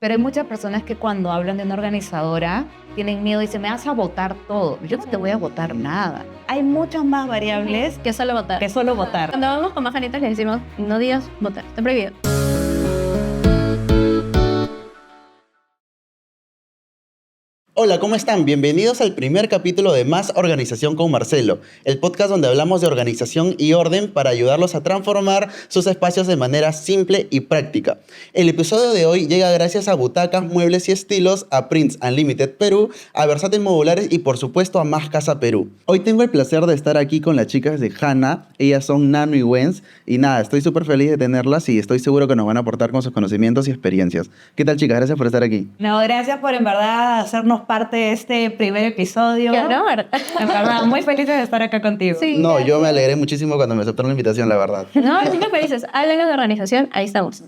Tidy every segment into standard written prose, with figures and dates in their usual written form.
Pero hay muchas personas que cuando hablan de una organizadora tienen miedo y dicen, me vas a votar todo. Yo no te voy a votar nada. Hay muchas más variables Que solo votar. que solo votar. Cuando vamos con más janitas le decimos, no digas votar, está prohibido. Hola, ¿cómo están? Bienvenidos al primer capítulo de Más Organización con Marcelo, el podcast donde hablamos de organización y orden para ayudarlos a transformar sus espacios de manera simple y práctica. El episodio de hoy llega gracias a Butacas, Muebles y Estilos, a Prints Unlimited Perú, a Versátil Modulares y por supuesto a Más Casa Perú. Hoy tengo el placer de estar aquí con las chicas de Hanna. Ellas son Nano y Wens y nada, estoy súper feliz de tenerlas y estoy seguro que nos van a aportar con sus conocimientos y experiencias. ¿Qué tal, chicas? Gracias por estar aquí. No, gracias por en verdad hacernos parte de este primer episodio. Qué honor. En verdad, muy felices de estar acá contigo. Sí. No, yo me alegré muchísimo cuando me aceptaron la invitación, la verdad. No, si me dices, háblanos de organización, ahí estamos.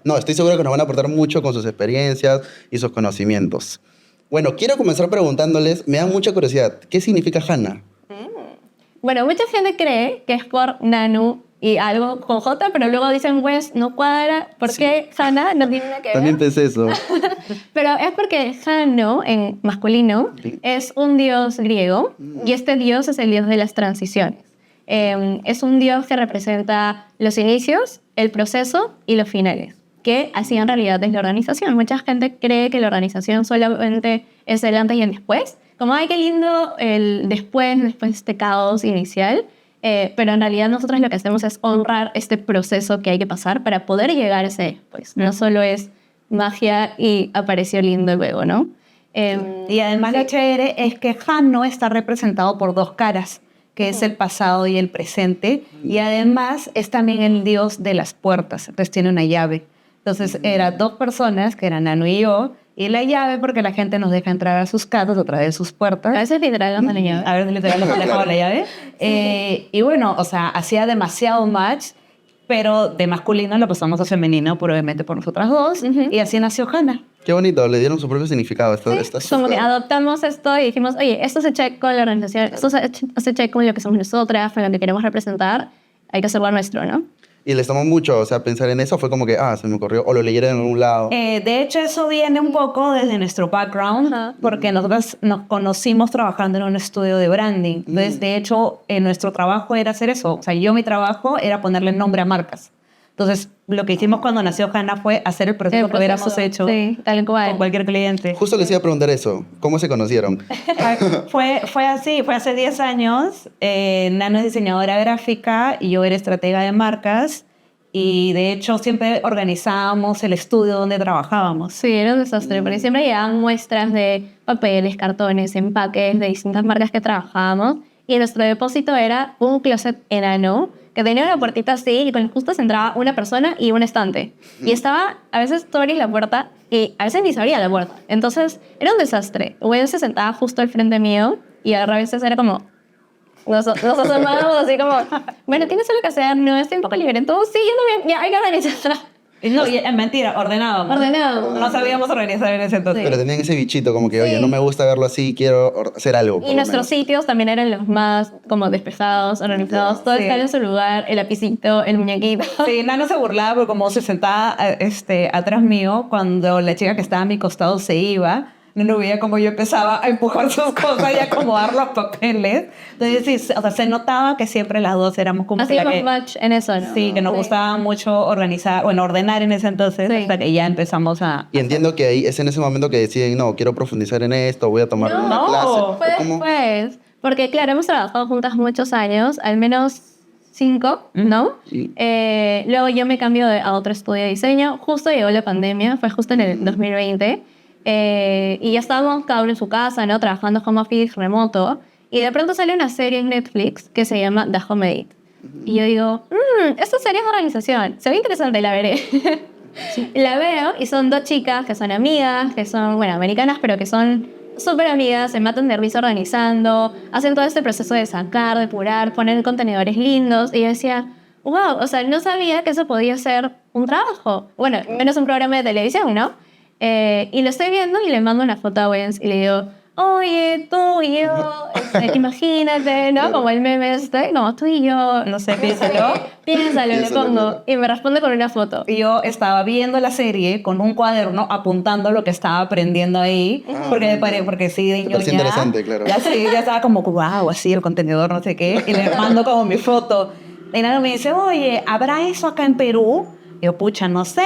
No, estoy seguro que nos van a aportar mucho con sus experiencias y sus conocimientos. Bueno, quiero comenzar preguntándoles, me da mucha curiosidad, ¿qué significa Hanna? Bueno, mucha gente cree que es por Nanu y algo con J, pero luego dicen, pues, no cuadra, ¿por qué Hanna? No tiene nada que ver. También pensé eso. Pero es porque Hanno, en masculino, es un dios griego y este dios es el dios de las transiciones. Es un dios que representa los inicios, el proceso y los finales, que así en realidad es la organización. Mucha gente cree que la organización solamente es el antes y el después. Como, ay, qué lindo el después de este caos inicial. Pero en realidad nosotros lo que hacemos es honrar este proceso que hay que pasar para poder llegar a ese después. No solo es magia y apareció lindo luego, ¿no? Y además lo chévere es que Hanno está representado por dos caras, que es el pasado y el presente, y además es también el dios de las puertas, entonces tiene una llave. Entonces eran dos personas, que eran Nano y yo, y la llave porque la gente nos deja entrar a sus casas a través de sus puertas. A veces literal nos dan la llave. A ver, literal nos dejaba la llave. Y bueno, o sea, hacía demasiado match, pero de masculino lo pasamos a femenino, probablemente por nosotras dos, y así nació Hanna. Qué bonito, le dieron su propio significado. Como que adoptamos esto y dijimos, oye, esto se check con la organización, esto se check con lo que somos nosotras, con lo que queremos representar, hay que hacerlo nuestro, ¿no? Y les tomó mucho, o sea, pensar en eso fue como que, se me ocurrió, o lo leyeron en algún lado. De hecho, eso viene un poco desde nuestro background, porque nosotros nos conocimos trabajando en un estudio de branding. Entonces, de hecho, nuestro trabajo era hacer eso. O sea, mi trabajo era ponerle nombre a marcas. Entonces, lo que hicimos cuando nació Hanna fue hacer el proceso que hubiéramos hecho tal cual. con cualquier cliente. Justo les iba a preguntar eso, ¿cómo se conocieron? Fue así, fue hace 10 años. Nano es diseñadora gráfica y yo era estratega de marcas. Y de hecho siempre organizábamos el estudio donde trabajábamos. Sí, era un desastre, porque siempre llegaban muestras de papeles, cartones, empaques de distintas marcas que trabajábamos. Y nuestro depósito era un closet enano que tenía una puertita así y con justo se entraba una persona y un estante. Y estaba, a veces tú abrís la puerta y a veces ni se abría la puerta. Entonces era un desastre. Gwen se sentaba justo al frente mío y a veces era como... Nos asomábamos así como, bueno, ¿tienes algo que hacer? No, estoy un poco libre. Entonces, sí, yo también, ya, hay que organizar. No, y, mentira, ordenábamos. No sabíamos organizar en ese entonces. Pero tenían ese bichito como que, oye, no me gusta verlo así, quiero hacer algo. Y nuestros sitios también eran los más como despejados, organizados. Todo está en su lugar, el lapicito, el muñequito. Sí, Nano se burlaba porque como se sentaba atrás mío, cuando la chica que estaba a mi costado se iba, no veía como yo empezaba a empujar sus cosas y a acomodar los papeles. Entonces, sí, o sea, se notaba que siempre las dos éramos como hacíamos match en eso, ¿no? Sí, que nos gustaba mucho ordenar en ese entonces, hasta que ya empezamos a... Y entiendo que ahí es en ese momento que deciden, no, quiero profundizar en esto, voy a tomar una clase. Fue después. Porque, claro, hemos trabajado juntas muchos años, al menos 5, ¿no? Sí. Luego yo me cambio a otro estudio de diseño. Justo llegó la pandemia, fue justo en el 2020. Y ya estábamos cada uno en su casa, ¿no? Trabajando home office remoto. Y de pronto sale una serie en Netflix que se llama The Home Edit. Y yo digo, esta serie es de organización. Se ve interesante, la veré. Sí. La veo y son dos chicas que son amigas, que son, bueno, americanas, pero que son súper amigas, se matan de risa organizando, hacen todo este proceso de sacar, depurar, poner contenedores lindos. Y yo decía, wow, o sea, no sabía que eso podía ser un trabajo. Bueno, menos un programa de televisión, ¿no? Y lo estoy viendo y le mando una foto a Wens y le digo, oye, tú y yo, imagínate, ¿no? Como el meme no, tú y yo, no sé, piénsalo, le pongo. Y me responde con una foto. Y yo estaba viendo la serie con un cuaderno apuntando lo que estaba aprendiendo ahí, porque sí, de Te pareció ñoña, interesante, claro. ya estaba como, wow, así el contenedor, no sé qué, y le mando como mi foto. Y Nano me dice, oye, ¿habrá eso acá en Perú? Y yo, pucha, no sé.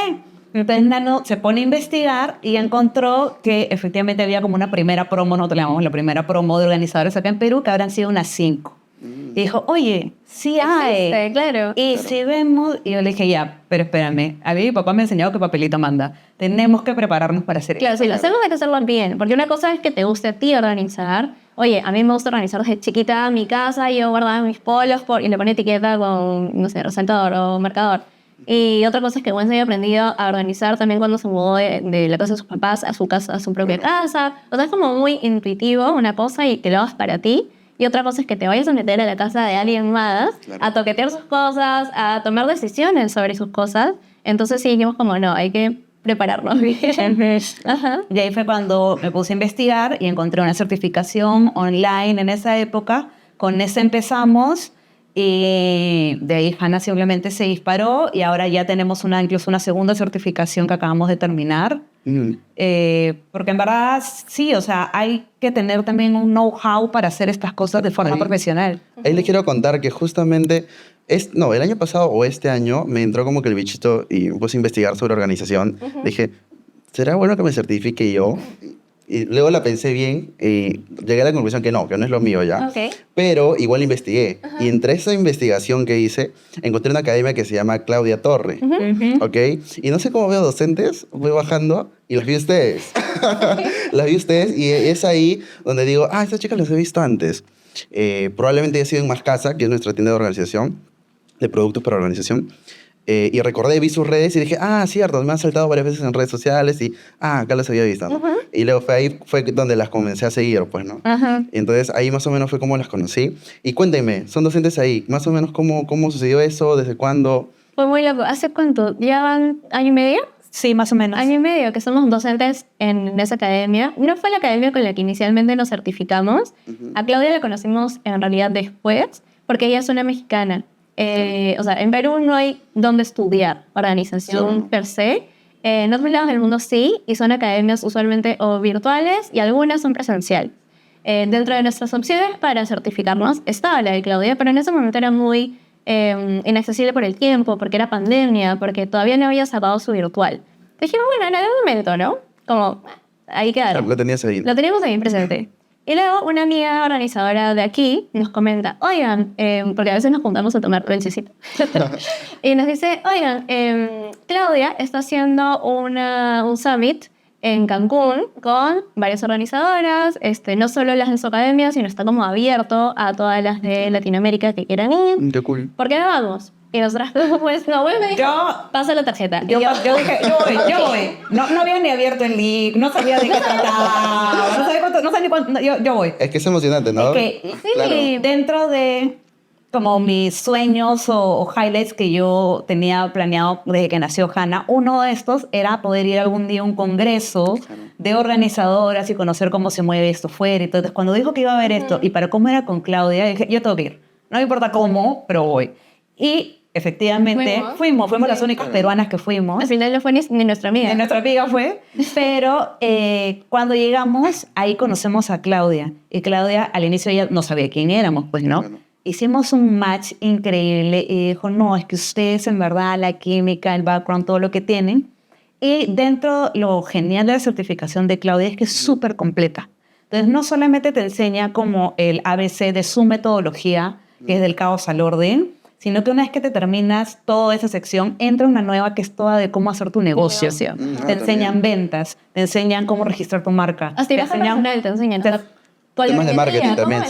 Entonces Nano se pone a investigar y encontró que efectivamente había como una primera promo, nosotros le llamamos la primera promo de organizadores acá en Perú, que habrán sido unas 5. Y dijo, oye, sí hay. Existe, claro. Y si vemos, y yo le dije, ya, pero espérame, a mí mi papá me ha enseñado que papelito manda. Tenemos que prepararnos para hacer Claro, eso. si lo hacemos hay que hacerlo bien, porque una cosa es que te guste a ti organizar. Oye, a mí me gusta organizar desde chiquita mi casa, yo guardaba mis polos y le ponía etiqueta con, no sé, resaltador o marcador. Y otra cosa es que Wendy haya aprendido a organizar también cuando se mudó de la casa de sus papás a su casa, a su propia casa. O sea, es como muy intuitivo una cosa y que lo hagas para ti. Y otra cosa es que te vayas a meter a la casa de alguien más, a toquetear sus cosas, a tomar decisiones sobre sus cosas. Entonces sí, dijimos como, no, hay que prepararnos bien. Ajá. Y ahí fue cuando me puse a investigar y encontré una certificación online en esa época. Con esa empezamos y de ahí Hanna simplemente se disparó y ahora ya tenemos incluso una segunda certificación que acabamos de terminar. Porque en verdad sí, o sea, hay que tener también un know-how para hacer estas cosas de forma profesional. Ahí les quiero contar que justamente, el año pasado o este año me entró como que el bichito y me puse a investigar sobre organización. Dije, ¿será bueno que me certifique yo? Y luego la pensé bien y llegué a la conclusión que no es lo mío ya. Ok. Pero igual investigué. Y entre esa investigación que hice, encontré una academia que se llama Claudia Torre. ¿Ok? Y no sé cómo veo docentes, voy bajando y los vi ustedes. Las vi ustedes y es ahí donde digo, estas chicas las he visto antes. Probablemente haya sido en Más Casa, que es nuestra tienda de organización, de productos para organización. Y recordé, vi sus redes y dije, cierto, me han saltado varias veces en redes sociales y, acá las había visto. Y luego fue donde las comencé a seguir, pues, ¿no? Y entonces ahí más o menos fue como las conocí. Y cuéntenme, son docentes ahí, más o menos cómo sucedió eso, desde cuándo. Fue muy loco. ¿Hace cuánto? ¿Llevan año y medio? Sí, más o menos. Año y medio que somos docentes en esa academia. No fue la academia con la que inicialmente nos certificamos. A Claudia la conocimos en realidad después, porque ella es una mexicana. O sea, en Perú no hay donde estudiar organización per se. En otros lados del mundo sí, y son academias usualmente o virtuales y algunas son presencial. Dentro de nuestras opciones para certificarnos estaba la de Claudia, pero en ese momento era muy inaccesible por el tiempo, porque era pandemia, porque todavía no había sacado su virtual. Dijimos, bueno, en algún momento, ¿no? Como, ahí quedaron. Lo tenías ahí. Lo teníamos ahí presente. Y luego una amiga organizadora de aquí nos comenta, oigan, porque a veces nos juntamos a tomar lonchecito, y nos dice, oigan, Claudia está haciendo un summit en Cancún con varias organizadoras, no solo las de su academia, sino está como abierto a todas las de Latinoamérica que quieran ir. Qué cool. ¿Por qué no vamos? Y nosotras, pues, no, bueno, me dijo, pasa la tarjeta. Yo dije, yo voy. No había ni abierto el link, no sabía de qué trataba, no sabía ni cuánto, yo voy. Es que es emocionante, ¿no? Es que Sí, Claro. dentro de como mis sueños o highlights que yo tenía planeado desde que nació Hanna, uno de estos era poder ir algún día a un congreso de organizadoras y conocer cómo se mueve esto fuera. Entonces, cuando dijo que iba a haber esto y para cómo era con Claudia, dije, yo tengo que ir. No me importa cómo, pero voy. Y efectivamente fuimos las únicas peruanas que fuimos. Al final no fue ni nuestra amiga. Nuestra amiga fue, pero cuando llegamos, ahí conocemos a Claudia. Y Claudia, al inicio ella no sabía quién éramos, pues, ¿no? Bueno. Hicimos un match increíble y dijo, no, es que ustedes en verdad, la química, el background, todo lo que tienen. Y dentro, lo genial de la certificación de Claudia es que es súper completa. Entonces, no solamente te enseña como el ABC de su metodología, que es del caos al orden, sino que una vez que te terminas toda esa sección, entra una nueva que es toda de cómo hacer tu negocio. Te enseñan ventas, te enseñan cómo registrar tu marca. Hasta te enseñan te enseñan. Temas de marketing también.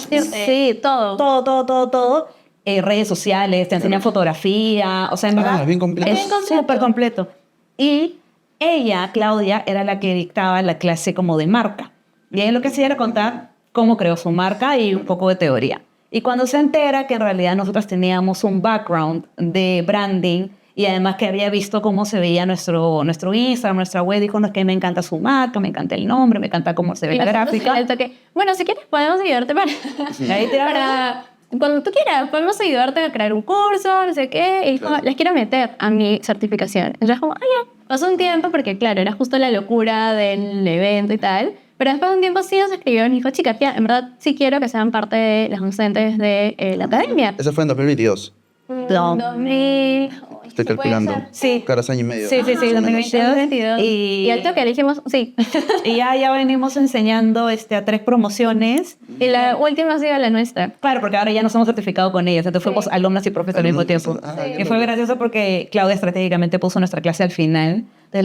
Sí, todo. todo. Redes sociales, te enseñan fotografía, o sea, en verdad bien completo. es súper completo. Y ella, Claudia, era la que dictaba la clase como de marca. Y ella lo que hacía era contar cómo creó su marca y un poco de teoría. Y cuando se entera que en realidad nosotros teníamos un background de branding Y además que había visto cómo se veía nuestro Instagram, nuestra web, dijo, no, es que me encanta su marca, me encanta el nombre, me encanta cómo se ve la gráfica. El toque, bueno, si quieres podemos ayudarte para cuando tú quieras, podemos ayudarte a crear un curso, no sé qué. Y dijo, les quiero meter a mi certificación. Entonces como, ya. Pasó un tiempo porque, claro, era justo la locura del evento y tal. Pero después de un tiempo sí nos escribió y dijo, chicas, tía, en verdad sí quiero que sean parte de los docentes de la academia. Eso fue en 2022. No. 2000... Estoy calculando. Sí. Caras año y medio. Sí, 2022. Y al toque le dijimos, sí. Y ya venimos enseñando a 3 promociones. Y la última ha sido la nuestra. Claro, porque ahora ya nos hemos certificado con ellas. Entonces fuimos alumnas y profes al mismo tiempo. Y fue gracioso porque Claudia estratégicamente puso nuestra clase al final. De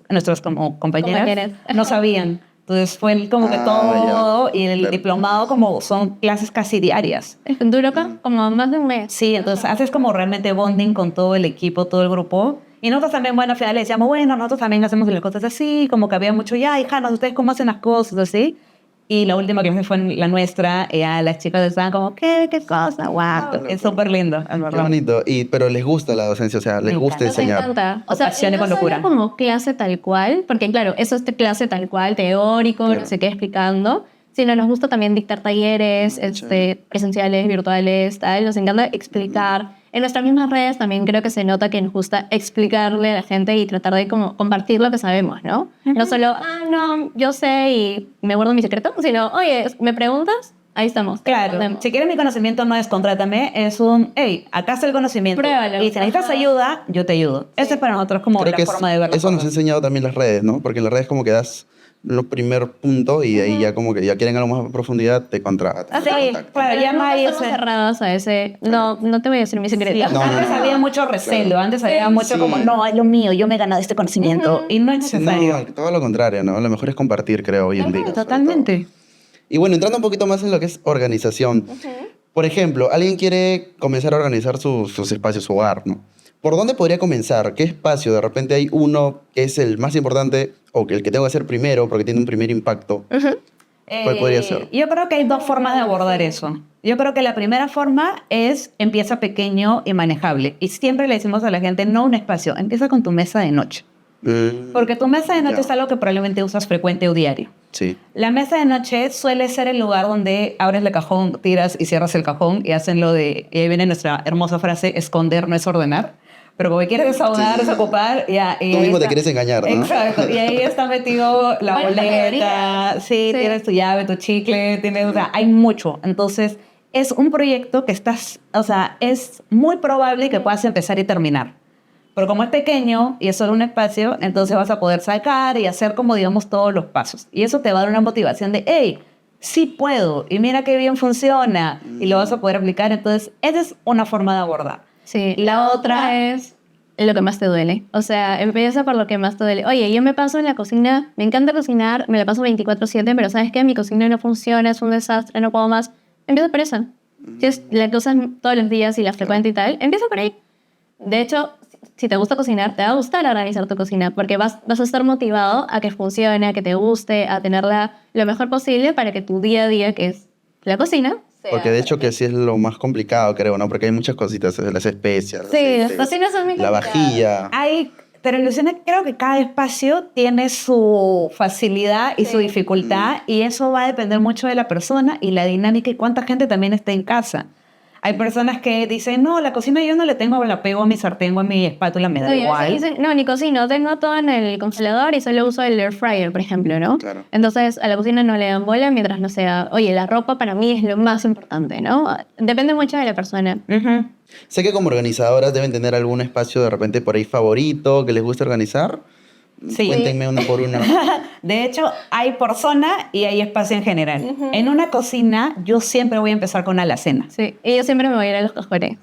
nuestras como compañeras no sabían. Entonces fue como que todo, y el diplomado como son clases casi diarias. Duró como más de un mes. Sí, entonces haces como realmente bonding con todo el equipo, todo el grupo. Y nosotros también, bueno, al final le decíamos, bueno, nosotros también hacemos las cosas así, como que había mucho, ya, hijanos, ¿ustedes cómo hacen las cosas? Así. Y la última clase fue la nuestra, y ya las chicas estaban como, ¿qué cosa? Wow, es súper lindo. Qué bonito. Pero les gusta la docencia, o sea, les gusta enseñar. Me encanta. O sea, Pasión y con no locura. solo como clase tal cual, porque claro, eso es clase tal cual, teórico, no sé qué, explicando, sino nos gusta también dictar talleres presenciales, virtuales, tal. Nos encanta explicar. En nuestras mismas redes también creo que se nota que nos gusta explicarle a la gente y tratar de como compartir lo que sabemos, ¿no? No solo, no, yo sé y me guardo mi secreto, sino, oye, ¿me preguntas? Ahí estamos. Claro, si quieres mi conocimiento no es contrátame, es un, hey, acá está el conocimiento. Pruébalo. Y si necesitas ayuda, yo te ayudo. Esa es para nosotros como Creo la que forma de ver las eso nos ha cosas. enseñado también las redes, ¿no? Porque en las redes como que das los primer punto y de ahí ya como que ya quieren algo más a profundidad, te contratan. Sí, claro, ya no hay estamos ese... cerrados a ese, no te voy a decir mi secreto. Sí, No, antes había mucho recelo, antes había mucho como, no, es lo mío, yo me he ganado este conocimiento. Y no es necesario. No, todo lo contrario, ¿no? Lo mejor es compartir, creo, hoy en día. Totalmente. Y bueno, entrando un poquito más en lo que es organización. Por ejemplo, alguien quiere comenzar a organizar sus espacios, su hogar, ¿no? ¿Por dónde podría comenzar? ¿Qué espacio? De repente hay uno que es el más importante o que el que tengo que hacer primero porque tiene un primer impacto. ¿Cuál podría ser? Yo creo que hay 2 formas de abordar eso. Yo creo que la primera forma es empieza pequeño y manejable. Y siempre le decimos a la gente, no un espacio, empieza con tu mesa de noche. Porque tu mesa de noche es algo que probablemente usas frecuente o diario. Sí. La mesa de noche suele ser el lugar donde abres el cajón, tiras y cierras el cajón y hacen lo de, y ahí viene nuestra hermosa frase, esconder no es ordenar. Pero como quieres desahogar, desocupar, ya. Tú mismo te quieres engañar, ¿no? Exacto. Y ahí está metido la boleta, sí, tienes tu llave, tu chicle, tienes, o sea, hay mucho. Entonces, es un proyecto que es muy probable que puedas empezar y terminar. Pero como es pequeño y es solo un espacio, entonces vas a poder sacar y hacer como, digamos, todos los pasos. Y eso te va a dar una motivación de, hey, sí puedo, y mira qué bien funciona, y lo vas a poder aplicar. Entonces, esa es una forma de abordar. Sí, la otra es lo que más te duele. O sea, empieza por lo que más te duele. Oye, yo me paso en la cocina, me encanta cocinar, me la paso 24/7, pero ¿sabes qué? Mi cocina no funciona, es un desastre, no puedo más. Empieza por eso. Si es la que usas todos los días y la frecuente y tal, empieza por ahí. De hecho, si te gusta cocinar, te va a gustar organizar tu cocina porque vas a estar motivado a que funcione, a que te guste, a tenerla lo mejor posible para que tu día a día, que es la cocina, Porque de hecho que sí es lo más complicado, creo, ¿no? Porque hay muchas cositas, las especias, sí, las cocinas son muy la vajilla. Pero Luciana, creo que cada espacio tiene su facilidad y su dificultad, y eso va a depender mucho de la persona y la dinámica y cuánta gente también está en casa. Hay personas que dicen, no, la cocina yo no le tengo el apego a mi sartén o a mi espátula, me da Oye, igual. dicen, no, ni cocino, tengo todo en el congelador y solo uso el air fryer, por ejemplo, ¿no? Claro. Entonces, a la cocina no le dan bola mientras no sea, oye, la ropa para mí es lo más importante, ¿no? Depende mucho de la persona. Ujú. Sé que como organizadoras deben tener algún espacio de repente por ahí favorito que les guste organizar. Sí. Cuéntenme una por una. De hecho, hay por zona y hay espacio en general. En una cocina, yo siempre voy a empezar con alacena. Sí, y yo siempre me voy a ir a los cajones.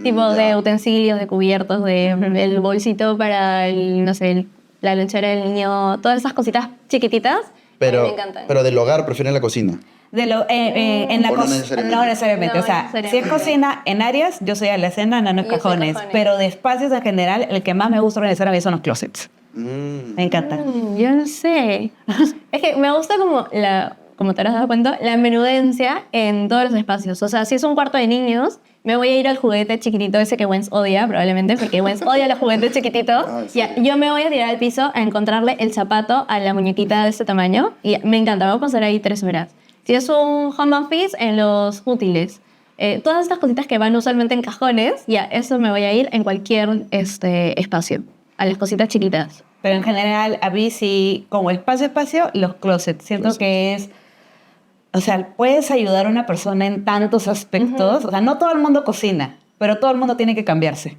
Tipo de utensilios, de cubiertos, el bolsito para, no sé, la lonchera del niño, todas esas cositas chiquititas. A mí me encantan. Pero del hogar prefieren la cocina. En la O no cocina, necesariamente. no necesariamente. No o sea, necesariamente. si es cocina en áreas, yo soy alacena, en los Yo soy cajones. cajones. Pero de espacios en general, el que más me gusta organizar a mí son los closets. Me encanta. Yo no sé. Es que me gusta como te habrás dado cuenta, la menudencia en todos los espacios. O sea, si es un cuarto de niños, me voy a ir al juguete chiquitito ese que Wens odia, probablemente, porque Wens odia los juguetes chiquititos. sí. Ya, yo me voy a tirar al piso a encontrarle el zapato a la muñequita de ese tamaño y me encanta, me voy a pasar ahí 3 horas. Si es un home office, en los útiles. Todas estas cositas que van usualmente en cajones, ya, eso me voy a ir en cualquier espacio, a las cositas chiquitas. Pero en general, a mí sí, como espacio, los closets. Siento que es... O sea, puedes ayudar a una persona en tantos aspectos. O sea, no todo el mundo cocina, pero todo el mundo tiene que cambiarse.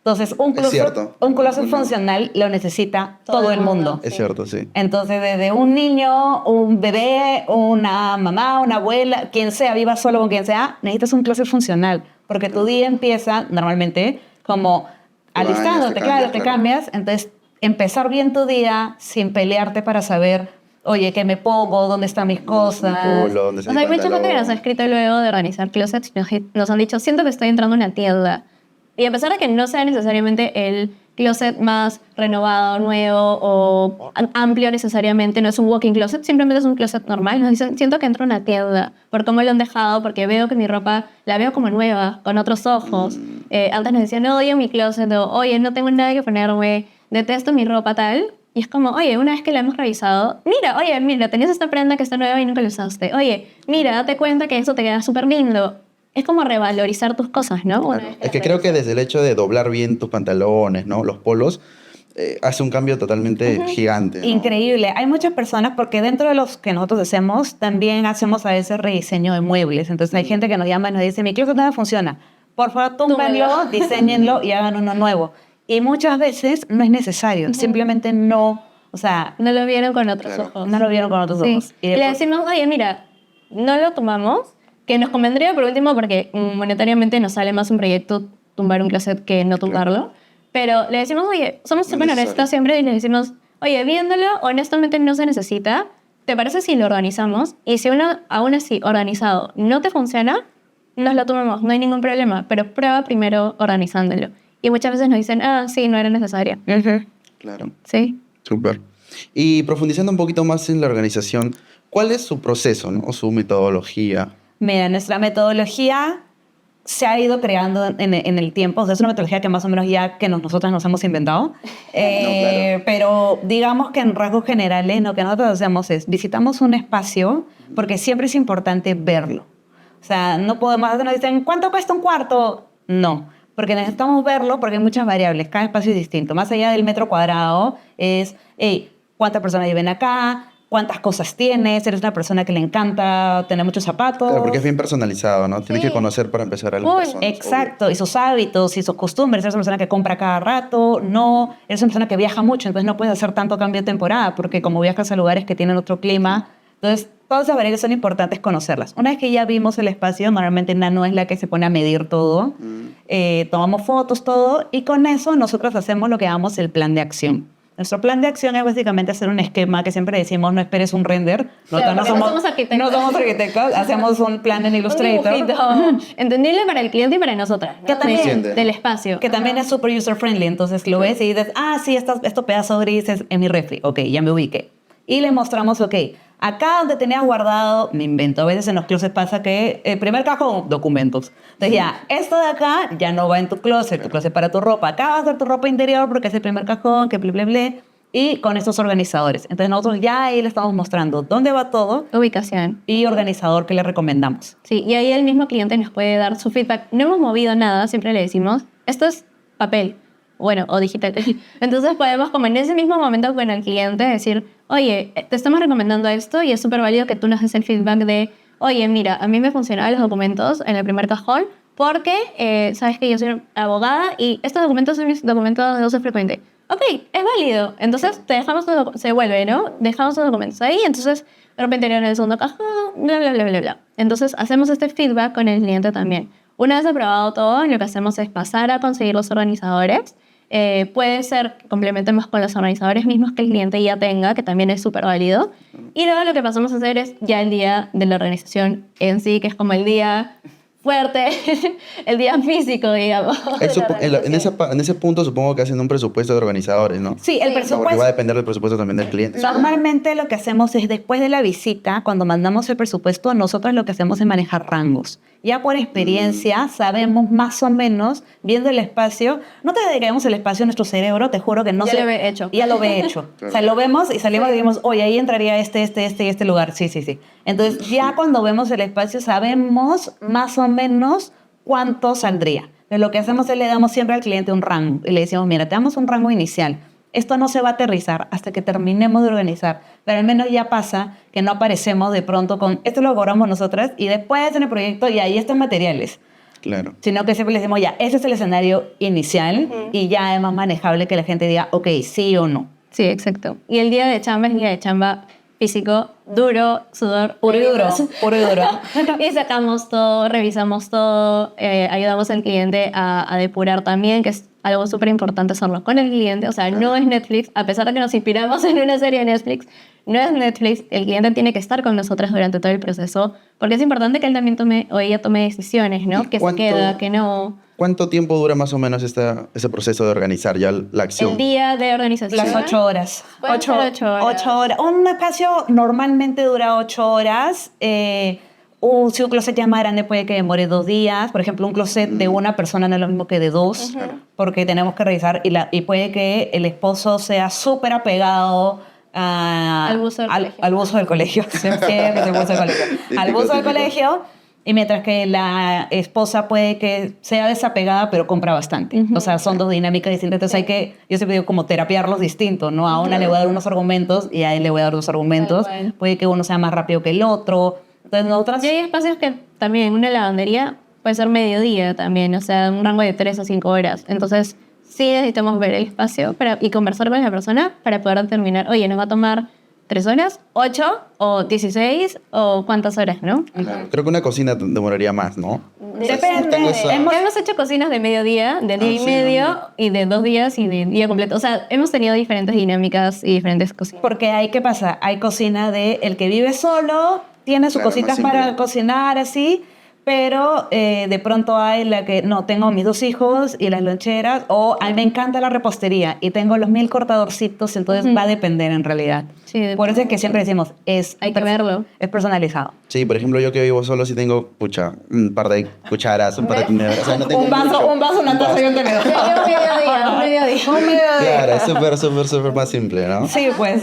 Entonces, un cierto. closet funcional lo necesita todo el mundo. Es cierto, sí. Entonces, desde un niño, un bebé, una mamá, una abuela, quien sea, viva solo con quien sea, necesitas un closet funcional. Porque tu día empieza normalmente como alistándote, te cambias. Entonces, empezar bien tu día sin pelearte para saber, oye, ¿qué me pongo? ¿Dónde están mis cosas? ¿Dónde O sea, hay mucha gente que nos ha escrito luego de organizar closets y nos han dicho, siento que estoy entrando en una tienda. Y a pesar de que no sea necesariamente el closet más renovado, nuevo o amplio necesariamente, no es un walk-in closet, simplemente es un closet normal. Nos dicen, siento que entro en una tienda por cómo lo han dejado, porque veo que mi ropa la veo como nueva, con otros ojos. Antes nos decían, odio mi closet, o oye, no tengo nada que ponerme, detesto mi ropa tal. Y es como, oye, una vez que la hemos revisado, mira, tenías esta prenda que está nueva y nunca la usaste. Oye, mira, date cuenta que eso te queda súper lindo. Es como revalorizar tus cosas, ¿no? Claro. Es que creo que desde el hecho de doblar bien tus pantalones, ¿no? Los polos, hace un cambio totalmente gigante, ¿no? Increíble. Hay muchas personas, porque dentro de los que nosotros hacemos, también hacemos a veces rediseño de muebles. Entonces hay gente que nos llama y nos dice, mi closet no funciona. Por favor, túmbenlo, diseñenlo y hagan uno nuevo. Y muchas veces no es necesario. Simplemente no, o sea... No lo vieron con otros ojos. No lo vieron con otros ojos. Y le decimos, oye, mira, no lo tomamos, que nos convendría por último porque monetariamente nos sale más un proyecto tumbar un closet que no tumbarlo. Pero le decimos, oye, somos súper honestos siempre y le decimos, oye, viéndolo, honestamente no se necesita. ¿Te parece si lo organizamos? Y si uno aún así organizado no te funciona, nos lo tomamos, no hay ningún problema. Pero prueba primero organizándolo. Y muchas veces nos dicen, sí, no era necesario. Claro. Sí. Súper. Y profundizando un poquito más en la organización, ¿cuál es su proceso, ¿no? O su metodología? Mira, nuestra metodología se ha ido creando en el tiempo. O sea, es una metodología que más o menos ya que nosotras nos hemos inventado. Claro. Pero digamos que en rasgos generales lo que nosotros hacemos es visitamos un espacio porque siempre es importante verlo. O sea, no podemos, nos dicen, ¿cuánto cuesta un cuarto? No, porque necesitamos verlo porque hay muchas variables. Cada espacio es distinto. Más allá del metro cuadrado es, ¿cuántas personas viven acá? ¿Cuántas cosas tienes? ¿Eres una persona que le encanta tener muchos zapatos? Claro, porque es bien personalizado, ¿no? Tienes que conocer para empezar a las personas. Exacto, y sus hábitos y sus costumbres. Eres una persona que compra cada rato, no. Eres una persona que viaja mucho, entonces no puedes hacer tanto cambio de temporada, porque como viajas a lugares que tienen otro clima, entonces todas esas variables son importantes conocerlas. Una vez que ya vimos el espacio, normalmente Nano es la que se pone a medir todo, tomamos fotos, todo, y con eso nosotros hacemos lo que llamamos el plan de acción. Nuestro plan de acción es básicamente hacer un esquema que siempre decimos, no esperes un render. Claro, no somos arquitectos. No somos arquitectos, hacemos un plan en Illustrator. Entendible para el cliente y para nosotras, ¿no? Que también, del espacio. Que también es súper user-friendly. Entonces lo ves y dices, sí, esto pedazo gris es en mi refri. Ok, ya me ubiqué. Y le mostramos, ok, acá donde tenías guardado, me invento, a veces en los closets pasa que el primer cajón, documentos. Entonces ya, esto de acá ya no va en tu closet para tu ropa. Acá va a ser tu ropa interior porque es el primer cajón, que ble, ble, ble. Y con estos organizadores. Entonces nosotros ya ahí le estamos mostrando dónde va todo. Ubicación. Y organizador que le recomendamos. Sí, y ahí el mismo cliente nos puede dar su feedback. No hemos movido nada, siempre le decimos, esto es papel. Bueno, o digital. Entonces podemos, como en ese mismo momento con el cliente, decir, oye, te estamos recomendando esto y es súper válido que tú nos des el feedback de, oye, mira, a mí me funcionaban los documentos en el primer cajón porque sabes que yo soy abogada y estos documentos son mis documentos de uso frecuente. Ok, es válido. Entonces te dejamos, se vuelve, ¿no? Dejamos los documentos ahí, entonces de repente en el segundo cajón, bla, bla, bla, bla, bla. Entonces hacemos este feedback con el cliente también. Una vez aprobado todo, lo que hacemos es pasar a conseguir los organizadores. Puede ser que complementemos con los organizadores mismos que el cliente ya tenga, que también es súper válido. Y luego lo que pasamos a hacer es ya el día de la organización en sí, que es como el día fuerte, el día físico, digamos. En ese punto supongo que hacen un presupuesto de organizadores, ¿no? Sí, el presupuesto. Porque va a depender del presupuesto también del cliente. Normalmente lo que hacemos es después de la visita, cuando mandamos el presupuesto, nosotros lo que hacemos es manejar rangos. ya por experiencia sabemos más o menos, viendo el espacio, no te dedicamos el espacio a nuestro cerebro, te juro que no Ya se... lo ve hecho. Ya lo ve hecho. O sea, lo vemos y salimos y decimos, oye, ahí entraría este y este lugar. Sí, sí, sí. Entonces, ya cuando vemos el espacio, sabemos más o menos cuánto saldría. Pero lo que hacemos es le damos siempre al cliente un rango y le decimos, mira, te damos un rango inicial. Esto no se va a aterrizar hasta que terminemos de organizar, pero al menos ya pasa que no aparecemos de pronto con esto lo cobramos nosotras y después en el proyecto y ahí están materiales. Claro. Sino que siempre le decimos ya, ese es el escenario inicial y ya es más manejable que la gente diga, ok, sí o no. Sí, exacto. Y el día de chamba es día de chamba físico, duro, sudor. Puro y duro, puro y duro. Y sacamos todo, revisamos todo, ayudamos al cliente a depurar también, que es algo súper importante hacerlo con el cliente. O sea, no es Netflix, a pesar de que nos inspiramos en una serie de Netflix, no es Netflix. El cliente tiene que estar con nosotras durante todo el proceso, porque es importante que él también tome, o ella tome decisiones, ¿no? Que se queda, que no. ¿Cuánto tiempo dura más o menos ese proceso de organizar ya la acción? El día de organización. Las 8 horas. Pueden ser 8 horas. 8 horas. Un espacio normalmente dura 8 horas. Si un closet ya más grande puede que demore 2 días. Por ejemplo, un closet de una persona no es lo mismo que de 2, porque tenemos que revisar y puede que el esposo sea súper apegado al buzo del colegio. Al buzo del colegio. Siempre es el buzo del colegio. Al buzo del colegio. Y mientras que la esposa puede que sea desapegada, pero compra bastante. O sea, son dos dinámicas distintas. Entonces hay que, yo siempre digo, como terapiarlos distinto, ¿no? A una le voy a dar unos argumentos y a él le voy a dar dos argumentos. Puede que uno sea más rápido que el otro. Entonces nosotras... Y hay espacios que también, una lavandería puede ser mediodía también, o sea, un rango de 3 a 5 horas. Entonces, sí necesitamos ver el espacio y conversar con la persona para poder determinar, oye, nos va a tomar 3 horas, 8 o 16 o cuántas horas, ¿no? Claro. Creo que una cocina demoraría más, ¿no? Depende. Hemos hecho cocinas de mediodía, de día y medio, y de 2 días y de día completo. O sea, hemos tenido diferentes dinámicas y diferentes cocinas. Porque ¿qué pasa? Hay cocina de el que vive solo, tiene sus cositas para cocinar así, pero de pronto hay la que, no, tengo mis 2 hijos y las loncheras, o a mí me encanta la repostería y tengo los 1000 cortadorcitos, entonces va a depender en realidad. Sí, por eso es que siempre decimos, hay que verlo. Es personalizado. Sí, por ejemplo, yo que vivo solo sí tengo, un par de cucharas, un par de tenedores. O sea, no tengo un vaso, una taza y un tenedor. Un mediodía. Claro, es súper más simple, ¿no? Sí, pues.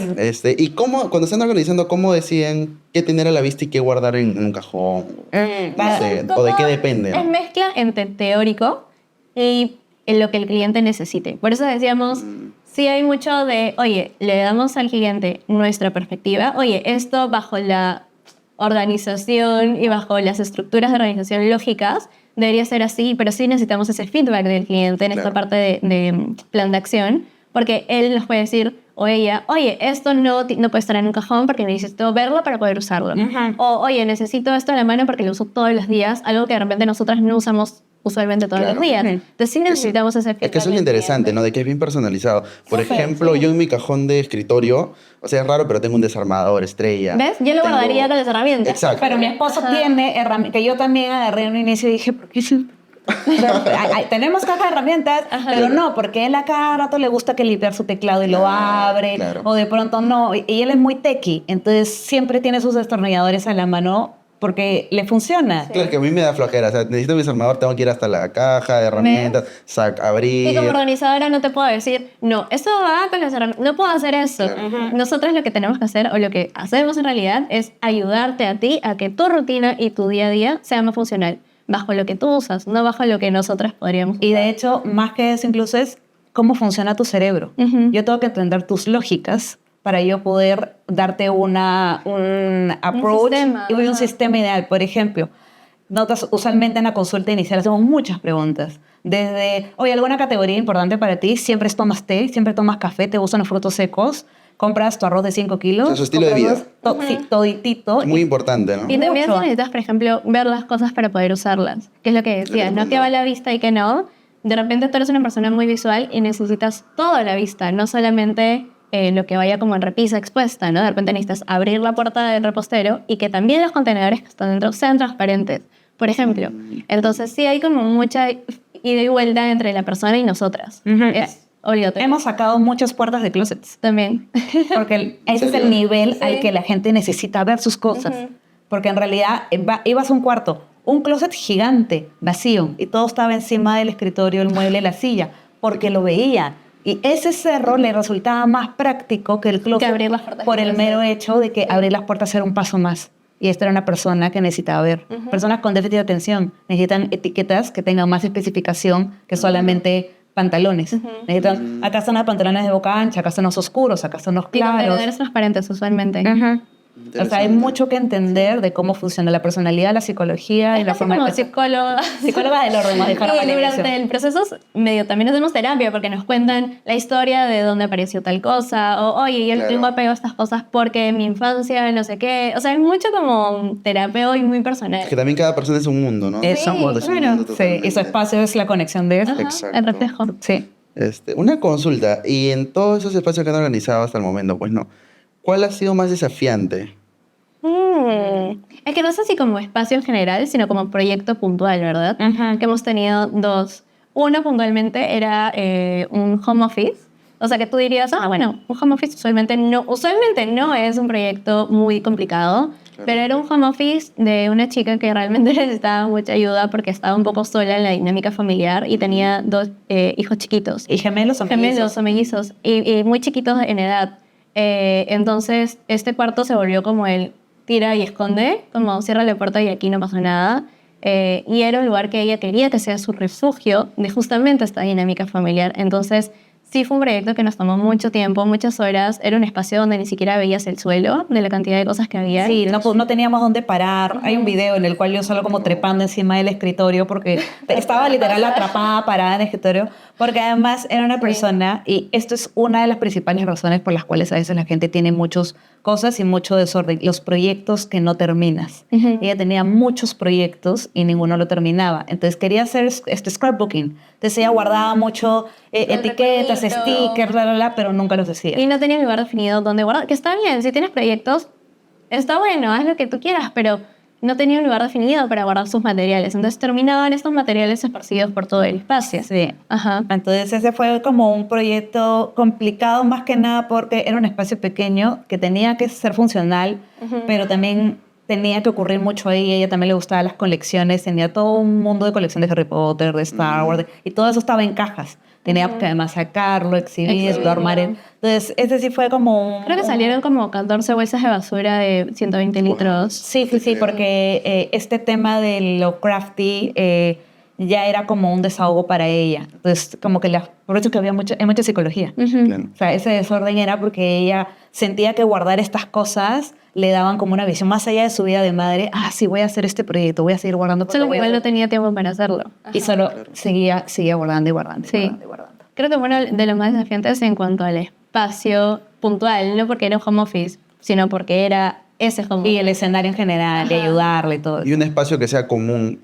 ¿Y cuando están organizando, cómo deciden qué tener a la vista y qué guardar en un cajón? No sé, o de qué depende, ¿no? Es mezcla entre teórico y en lo que el cliente necesite. Por eso decíamos, sí hay mucho de, oye, le damos al cliente nuestra perspectiva, oye, esto bajo la organización y bajo las estructuras de organización lógicas debería ser así, pero sí necesitamos ese feedback del cliente en esta parte de plan de acción, porque él nos puede decir, o ella, oye, esto no puede estar en un cajón porque necesito verlo para poder usarlo. O, oye, necesito esto en la mano porque lo uso todos los días, algo que de repente nosotras no usamos usualmente todos los días. Entonces sí necesitamos ese feedback. Es que eso es lo interesante, ¿no? De que es bien personalizado. Por ejemplo, yo en mi cajón de escritorio, o sea, es raro, pero tengo un desarmador, estrella. ¿Ves? Yo lo guardaría con las herramientas. Exacto. Pero mi esposo tiene herramientas, que yo también agarré en un inicio y dije, ¿por qué tenemos caja de herramientas? Pero no, porque él a cada rato le gusta que limpiar su teclado y lo abre, o de pronto no, y él es muy techie, entonces siempre tiene sus destornilladores a la mano porque le funciona. Claro, que a mí me da flojera, o sea, necesito mi desarmador, tengo que ir hasta la caja de herramientas, abrir. Y como organizadora no te puedo decir, no, eso va con las herramientas, no puedo hacer eso. Nosotros lo que tenemos que hacer, o lo que hacemos en realidad, es ayudarte a ti a que tu rutina y tu día a día sea más funcional, bajo lo que tú usas, no bajo lo que nosotras podríamos usar. Y de hecho, más que eso incluso es cómo funciona tu cerebro. Yo tengo que entender tus lógicas para yo poder darte un approach y un sistema ideal. Por ejemplo, notas, usualmente en la consulta inicial hacemos muchas preguntas. Desde, oye, ¿alguna categoría importante para ti? ¿Siempre tomas té? ¿Siempre tomas café? ¿Te gustan los frutos secos? ¿Compras tu arroz de 5 kilos? O sea, su estilo de vida. Sí, toditito. Es muy importante, ¿no? Y también si necesitas, por ejemplo, ver las cosas para poder usarlas. Que es lo que decía, no que va a la vista y que no. De repente tú eres una persona muy visual y necesitas toda la vista, no solamente lo que vaya como en repisa expuesta, ¿no? De repente necesitas abrir la puerta del repostero y que también los contenedores que están dentro sean transparentes, por ejemplo. Entonces sí hay como mucha ida y vuelta entre la persona y nosotras. Es obligatorio. Hemos sacado muchas puertas de closets. También. Porque ese es el nivel al que la gente necesita ver sus cosas. Porque en realidad ibas a un cuarto, un closet gigante, vacío, y todo estaba encima del escritorio, el mueble, la silla, porque lo veía. Y ese cerro le resultaba más práctico que el closet Que abrir las puertas por el del mero closet. hecho de que abrir las puertas era un paso más. Y esta era una persona que necesitaba ver. Personas con déficit de atención necesitan etiquetas que tengan más especificación que solamente pantalones. Necesitan, acá están los pantalones de boca ancha, acá están los oscuros, acá están los Y claros. contenedores transparentes usualmente. Ujú. O sea, hay Interesante. mucho que entender de cómo funciona la personalidad, la psicología y la Casi forma como de pensar. psicóloga. Psicóloga del orden, nos dijeron al Y inicio. durante el proceso medio también hacemos terapia porque nos cuentan la historia de dónde apareció tal cosa o oye, yo le Claro. tengo apego a estas cosas porque en mi infancia no sé qué. O sea, es mucho como un terapeuta y muy personal. Es que también cada persona es un mundo, ¿no? Es un Sí, mundo, Es un claro. mundo Sí, y su totalmente. espacio es la conexión de eso. Ajá, Exacto. el reflejo. Sí. Una consulta, y en todos esos espacios que han organizado hasta el momento, pues no, ¿cuál ha sido más desafiante? Es que no sé si como espacio en general, sino como proyecto puntual, ¿verdad? Ujú. Que hemos tenido dos. Uno puntualmente era un home office. O sea, que tú dirías, bueno, un home office usualmente no es un proyecto muy complicado, pero era un home office de una chica que realmente necesitaba mucha ayuda porque estaba un poco sola en la dinámica familiar y tenía dos hijos chiquitos. Y gemelos o Gemelos o mellizos y muy chiquitos en edad. Entonces, este cuarto se volvió como el tira y esconde, como cierra la puerta y aquí no pasó nada. Y era un lugar que ella quería que sea su refugio de justamente esta dinámica familiar. Entonces, sí fue un proyecto que nos tomó mucho tiempo, muchas horas. Era un espacio donde ni siquiera veías el suelo de la cantidad de cosas que había. Sí, no teníamos dónde parar. Hay un video en el cual yo solo como trepando encima del escritorio porque estaba literal atrapada, parada en el escritorio, porque además era una persona, y esto es una de las principales razones por las cuales a veces la gente tiene muchas cosas y mucho desorden, los proyectos que no terminas. Ujú. Ella tenía muchos proyectos y ninguno lo terminaba. Entonces quería hacer scrapbooking. Entonces ella guardaba mucho etiquetas, recuerdito. stickers, pero nunca los hacía. Y no tenía un lugar definido donde guardar. Que está bien, si tienes proyectos, está bueno, haz lo que tú quieras, pero no tenía un lugar definido para guardar sus materiales. Entonces terminaban estos materiales esparcidos por todo el espacio. Sí. Ajá. Entonces ese fue como un proyecto complicado más que nada porque era un espacio pequeño que tenía que ser funcional, pero también tenía que ocurrir mucho ahí. A ella también le gustaban las colecciones, tenía todo un mundo de colecciones de Harry Potter, de Star Wars, y todo eso estaba en cajas. Tenía que además sacarlo, exhibirlo, armar. Entonces ese sí fue como un... Creo que salieron como 14 bolsas de basura de 120 litros. Sí, porque este tema de lo crafty ya era como un desahogo para ella. Entonces, como que por eso que hay mucha psicología. Claro. O sea, ese desorden era porque ella sentía que guardar estas cosas le daban como una visión más allá de su vida de madre. Sí, voy a hacer este proyecto, voy a seguir guardando. Solo que voy a igual no hacer- tenía tiempo para hacerlo. Y solo seguía guardando y guardando. Sí. Guardando y guardando. Creo que uno de los más desafiantes en cuanto al espacio puntual, no porque era un home office, sino porque era ese home Y office. el escenario en general, y ayudarle y todo. Y un espacio que sea común,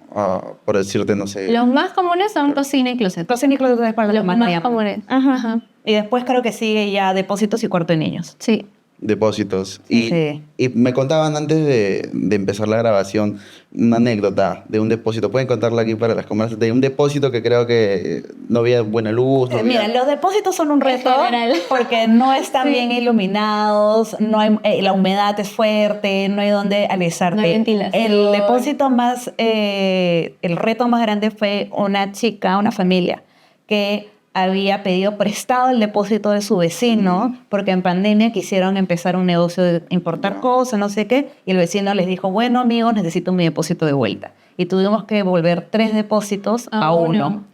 por decirte, no sé. Los más comunes son cocina y closet. Entonces, Nicolás, es para Los lo más más llama. comunes. Ajá. Ajá. Y después creo que sigue ya depósitos y cuarto de niños. Sí. Depósitos. Y, Sí. y me contaban antes de empezar la grabación una anécdota de un depósito. Pueden contarla aquí para las cámaras. De un depósito que creo que no había buena luz. No Mira, había... los depósitos son un reto general. porque no están bien iluminados, no hay, la humedad es fuerte, no hay donde alisarte. No hay ventilación. El depósito más, el reto más grande fue una chica, una familia, que había pedido prestado el depósito de su vecino porque en pandemia quisieron empezar un negocio de importar cosas, no sé qué, y el vecino les dijo, bueno amigos, necesito mi depósito de vuelta. Y tuvimos que devolver 3 depósitos a uno.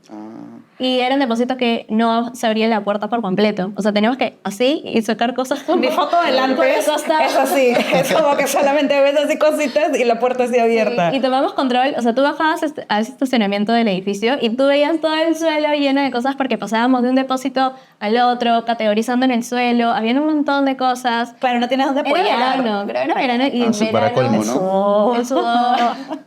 Y eran depósitos que no se abría la puerta por completo. O sea, teníamos que así y sacar cosas como... Mi foto delante por el es costado. así, es como que solamente ves así cositas y la puerta así abierta. Y tomamos control, o sea, tú bajabas a ese estacionamiento del edificio y tú veías todo el suelo lleno de cosas porque pasábamos de un depósito al otro, categorizando en el suelo, había un montón de cosas. Pero no tienes dónde Era apoyar. verano, creo que era verano. Y en sí, para verano, colmo, ¿no? el sudor.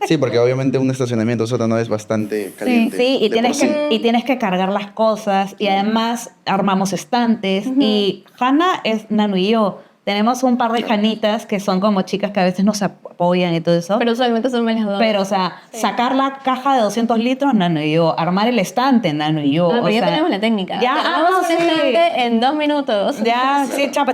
Sí, porque obviamente un estacionamiento sótano es bastante caliente. Sí, y de por sí. y tienes que cargar las cosas y además armamos estantes y Hanna es Nanu y yo. Tenemos un par de Janitas que son como chicas que a veces nos apoyan y todo eso. Pero usualmente son las dos. Pero, o sea, sacar la caja de 200 litros, Nano y yo. Armar el estante, Nano y yo. No, pero o ya sea, tenemos la técnica. Ya, Armamos un sí. estante en 2 minutos. Ya, sí, chapa,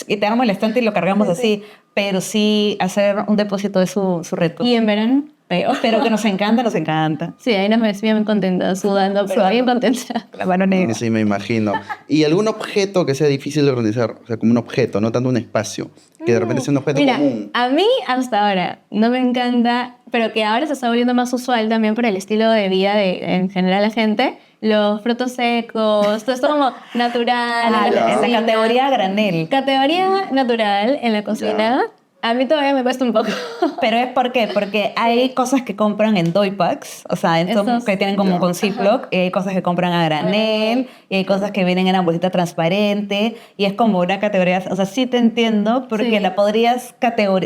y te armo el estante y lo cargamos así. Pero sí, hacer un depósito es su reto. ¿Y en verano? feo. Pero que nos encanta, nos encanta. Sí, ahí nos ves bien contentas, sudando, pero bien contentas. La mano negra. Sí, me imagino. ¿Y algún objeto que sea difícil de organizar? O sea, como un objeto, no tanto un espacio. Que de repente sea un objeto Mira, común. a mí hasta ahora no me encanta, pero que ahora se está volviendo más usual también por el estilo de vida de en general la gente, los frutos secos, todo esto como natural. Ah, en la en la cocina. categoría granel. Categoría natural en la cocina. A mí todavía me cuesta un poco. Pero es ¿por qué? Porque hay cosas que compran en doy packs, o sea, Esos- que tienen como Ya. con Ziploc, y hay cosas que compran a granel, y hay cosas que vienen en una bolsita transparente, y es como una categoría, o sea, sí te entiendo, porque Sí. la podrías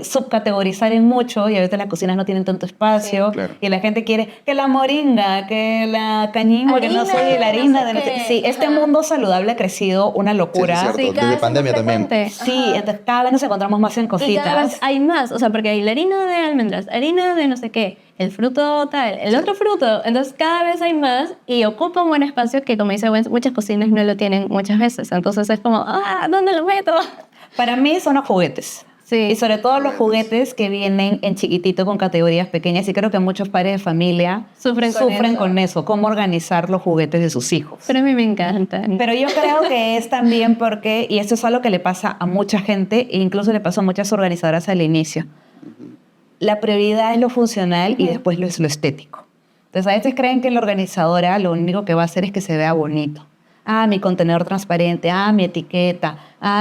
subcategorizar en mucho, y a veces las cocinas no tienen tanto espacio, Sí. Claro. y la gente quiere que la moringa, que la cañimba, que no Harina sé, de la no harina sé de no sé. qué. Sí, este Ajá. mundo saludable ha crecido una locura. Sí, es cierto. cada Desde vez es pandemia más también. frecuente. Sí, Ajá. entonces cada vez nos encontramos más en Y cada vez cositas. hay más, o sea, porque hay la harina de almendras, harina de no sé qué, el fruto tal, el otro fruto. Entonces cada vez hay más y ocupa un buen espacio que, como dice Gwen, muchas cocinas no lo tienen muchas veces. Entonces es como, ¿dónde lo meto? Para mí son los juguetes. Sí. Y sobre todo los juguetes que vienen en chiquitito con categorías pequeñas. Y creo que muchos padres de familia Sufren con eso, cómo organizar los juguetes de sus hijos. Pero a mí me encantan. Pero yo creo que es también porque, y esto es algo que le pasa a mucha gente, e incluso le pasó a muchas organizadoras al inicio, la prioridad es lo funcional y después es lo estético. Entonces a veces creen que la organizadora lo único que va a hacer es que se vea bonito. Mi contenedor transparente, mi etiqueta,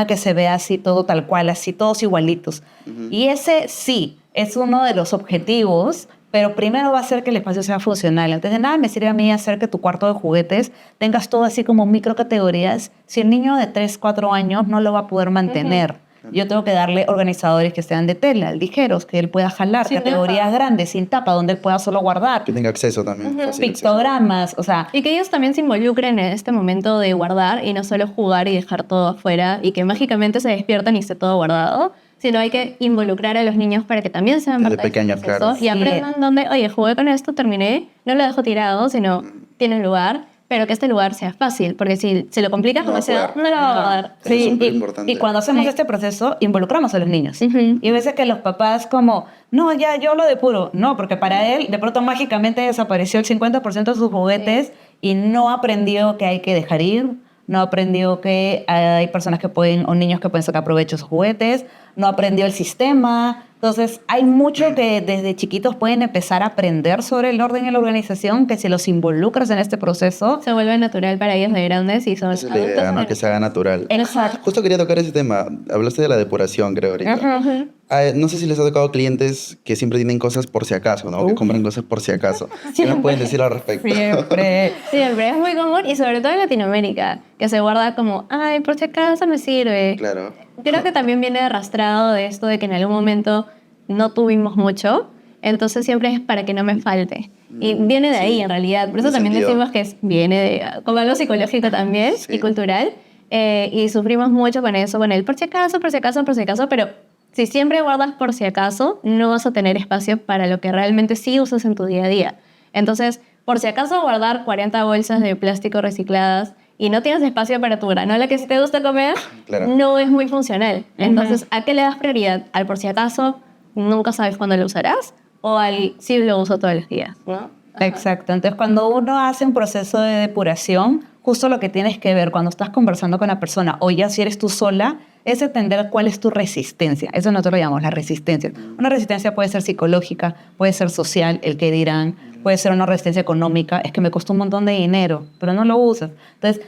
que se vea así todo tal cual, así todos igualitos. Y ese sí, es uno de los objetivos, pero primero va a ser que el espacio sea funcional. Entonces de nada me sirve a mí hacer que tu cuarto de juguetes tengas todo así como microcategorías si el niño de 3, 4 años no lo va a poder mantener. Yo tengo que darle organizadores que sean de tela, ligeros, que él pueda jalar, Sin categorías tapa. grandes, sin tapa, donde él pueda solo guardar, Que tenga acceso también. fácil acceso. pictogramas, o sea, Y que ellos también se involucren en este momento de guardar y no solo jugar y dejar todo afuera y que mágicamente se despiertan y esté todo guardado, sino hay que involucrar a los niños para que también sean Desde parte de este pequeños, proceso claro. y Sí. aprendan dónde, oye, jugué con esto, terminé, no lo dejo tirado, sino tiene lugar, pero que este lugar sea fácil, porque si se lo complicas No va a demasiado, poder. no lo va a guardar. Eso es sí, súper importante. y cuando hacemos Sí. este proceso, involucramos a los niños. Ujú. Y a veces que los papás como, no, ya, yo lo depuro. No, porque para él de pronto mágicamente desapareció el 50% de sus juguetes y no aprendió que hay que dejar ir, no aprendió que hay personas que pueden, o niños que pueden sacar provecho de sus juguetes, no aprendió el sistema. Entonces, hay mucho que desde chiquitos pueden empezar a aprender sobre el orden y la organización, que si los involucras en este proceso, Se vuelve natural para ellos de grandes y son Esa es la idea, ¿no? Que se haga natural. exacto. Justo quería tocar ese tema. Hablaste de la depuración, creo, ahorita. Ujú. No sé si les ha tocado clientes que siempre tienen cosas por si acaso, ¿no? Que compran cosas por si acaso. ¿Qué me pueden decir al respecto? Siempre. Siempre es muy común y sobre todo en Latinoamérica, que se guarda como, ay, por si acaso me sirve. Claro. Creo que también viene arrastrado de esto de que en algún momento no tuvimos mucho, entonces siempre es para que no me falte. Y viene de ahí en realidad, por eso Tiene también sentido. decimos que viene de como algo psicológico también Sí. y cultural. Y sufrimos mucho con eso, con el por si acaso, por si acaso, por si acaso, pero si siempre guardas por si acaso, no vas a tener espacio para lo que realmente sí usas en tu día a día. Entonces, por si acaso guardar 40 bolsas de plástico recicladas y no tienes espacio para tu granola que sí te gusta comer, Claro. no es muy funcional. Entonces, ¿a qué le das prioridad? ¿Al por si acaso nunca sabes cuándo lo usarás? ¿O al sí lo uso todos los días? ¿No? Exacto. Entonces, cuando uno hace un proceso de depuración, justo lo que tienes que ver cuando estás conversando con la persona, o ya si eres tú sola, es entender cuál es tu resistencia. Eso nosotros lo llamamos la resistencia. Una resistencia puede ser psicológica, puede ser social, el que dirán, puede ser una resistencia económica, es que me costó un montón de dinero, pero no lo usas. Entonces,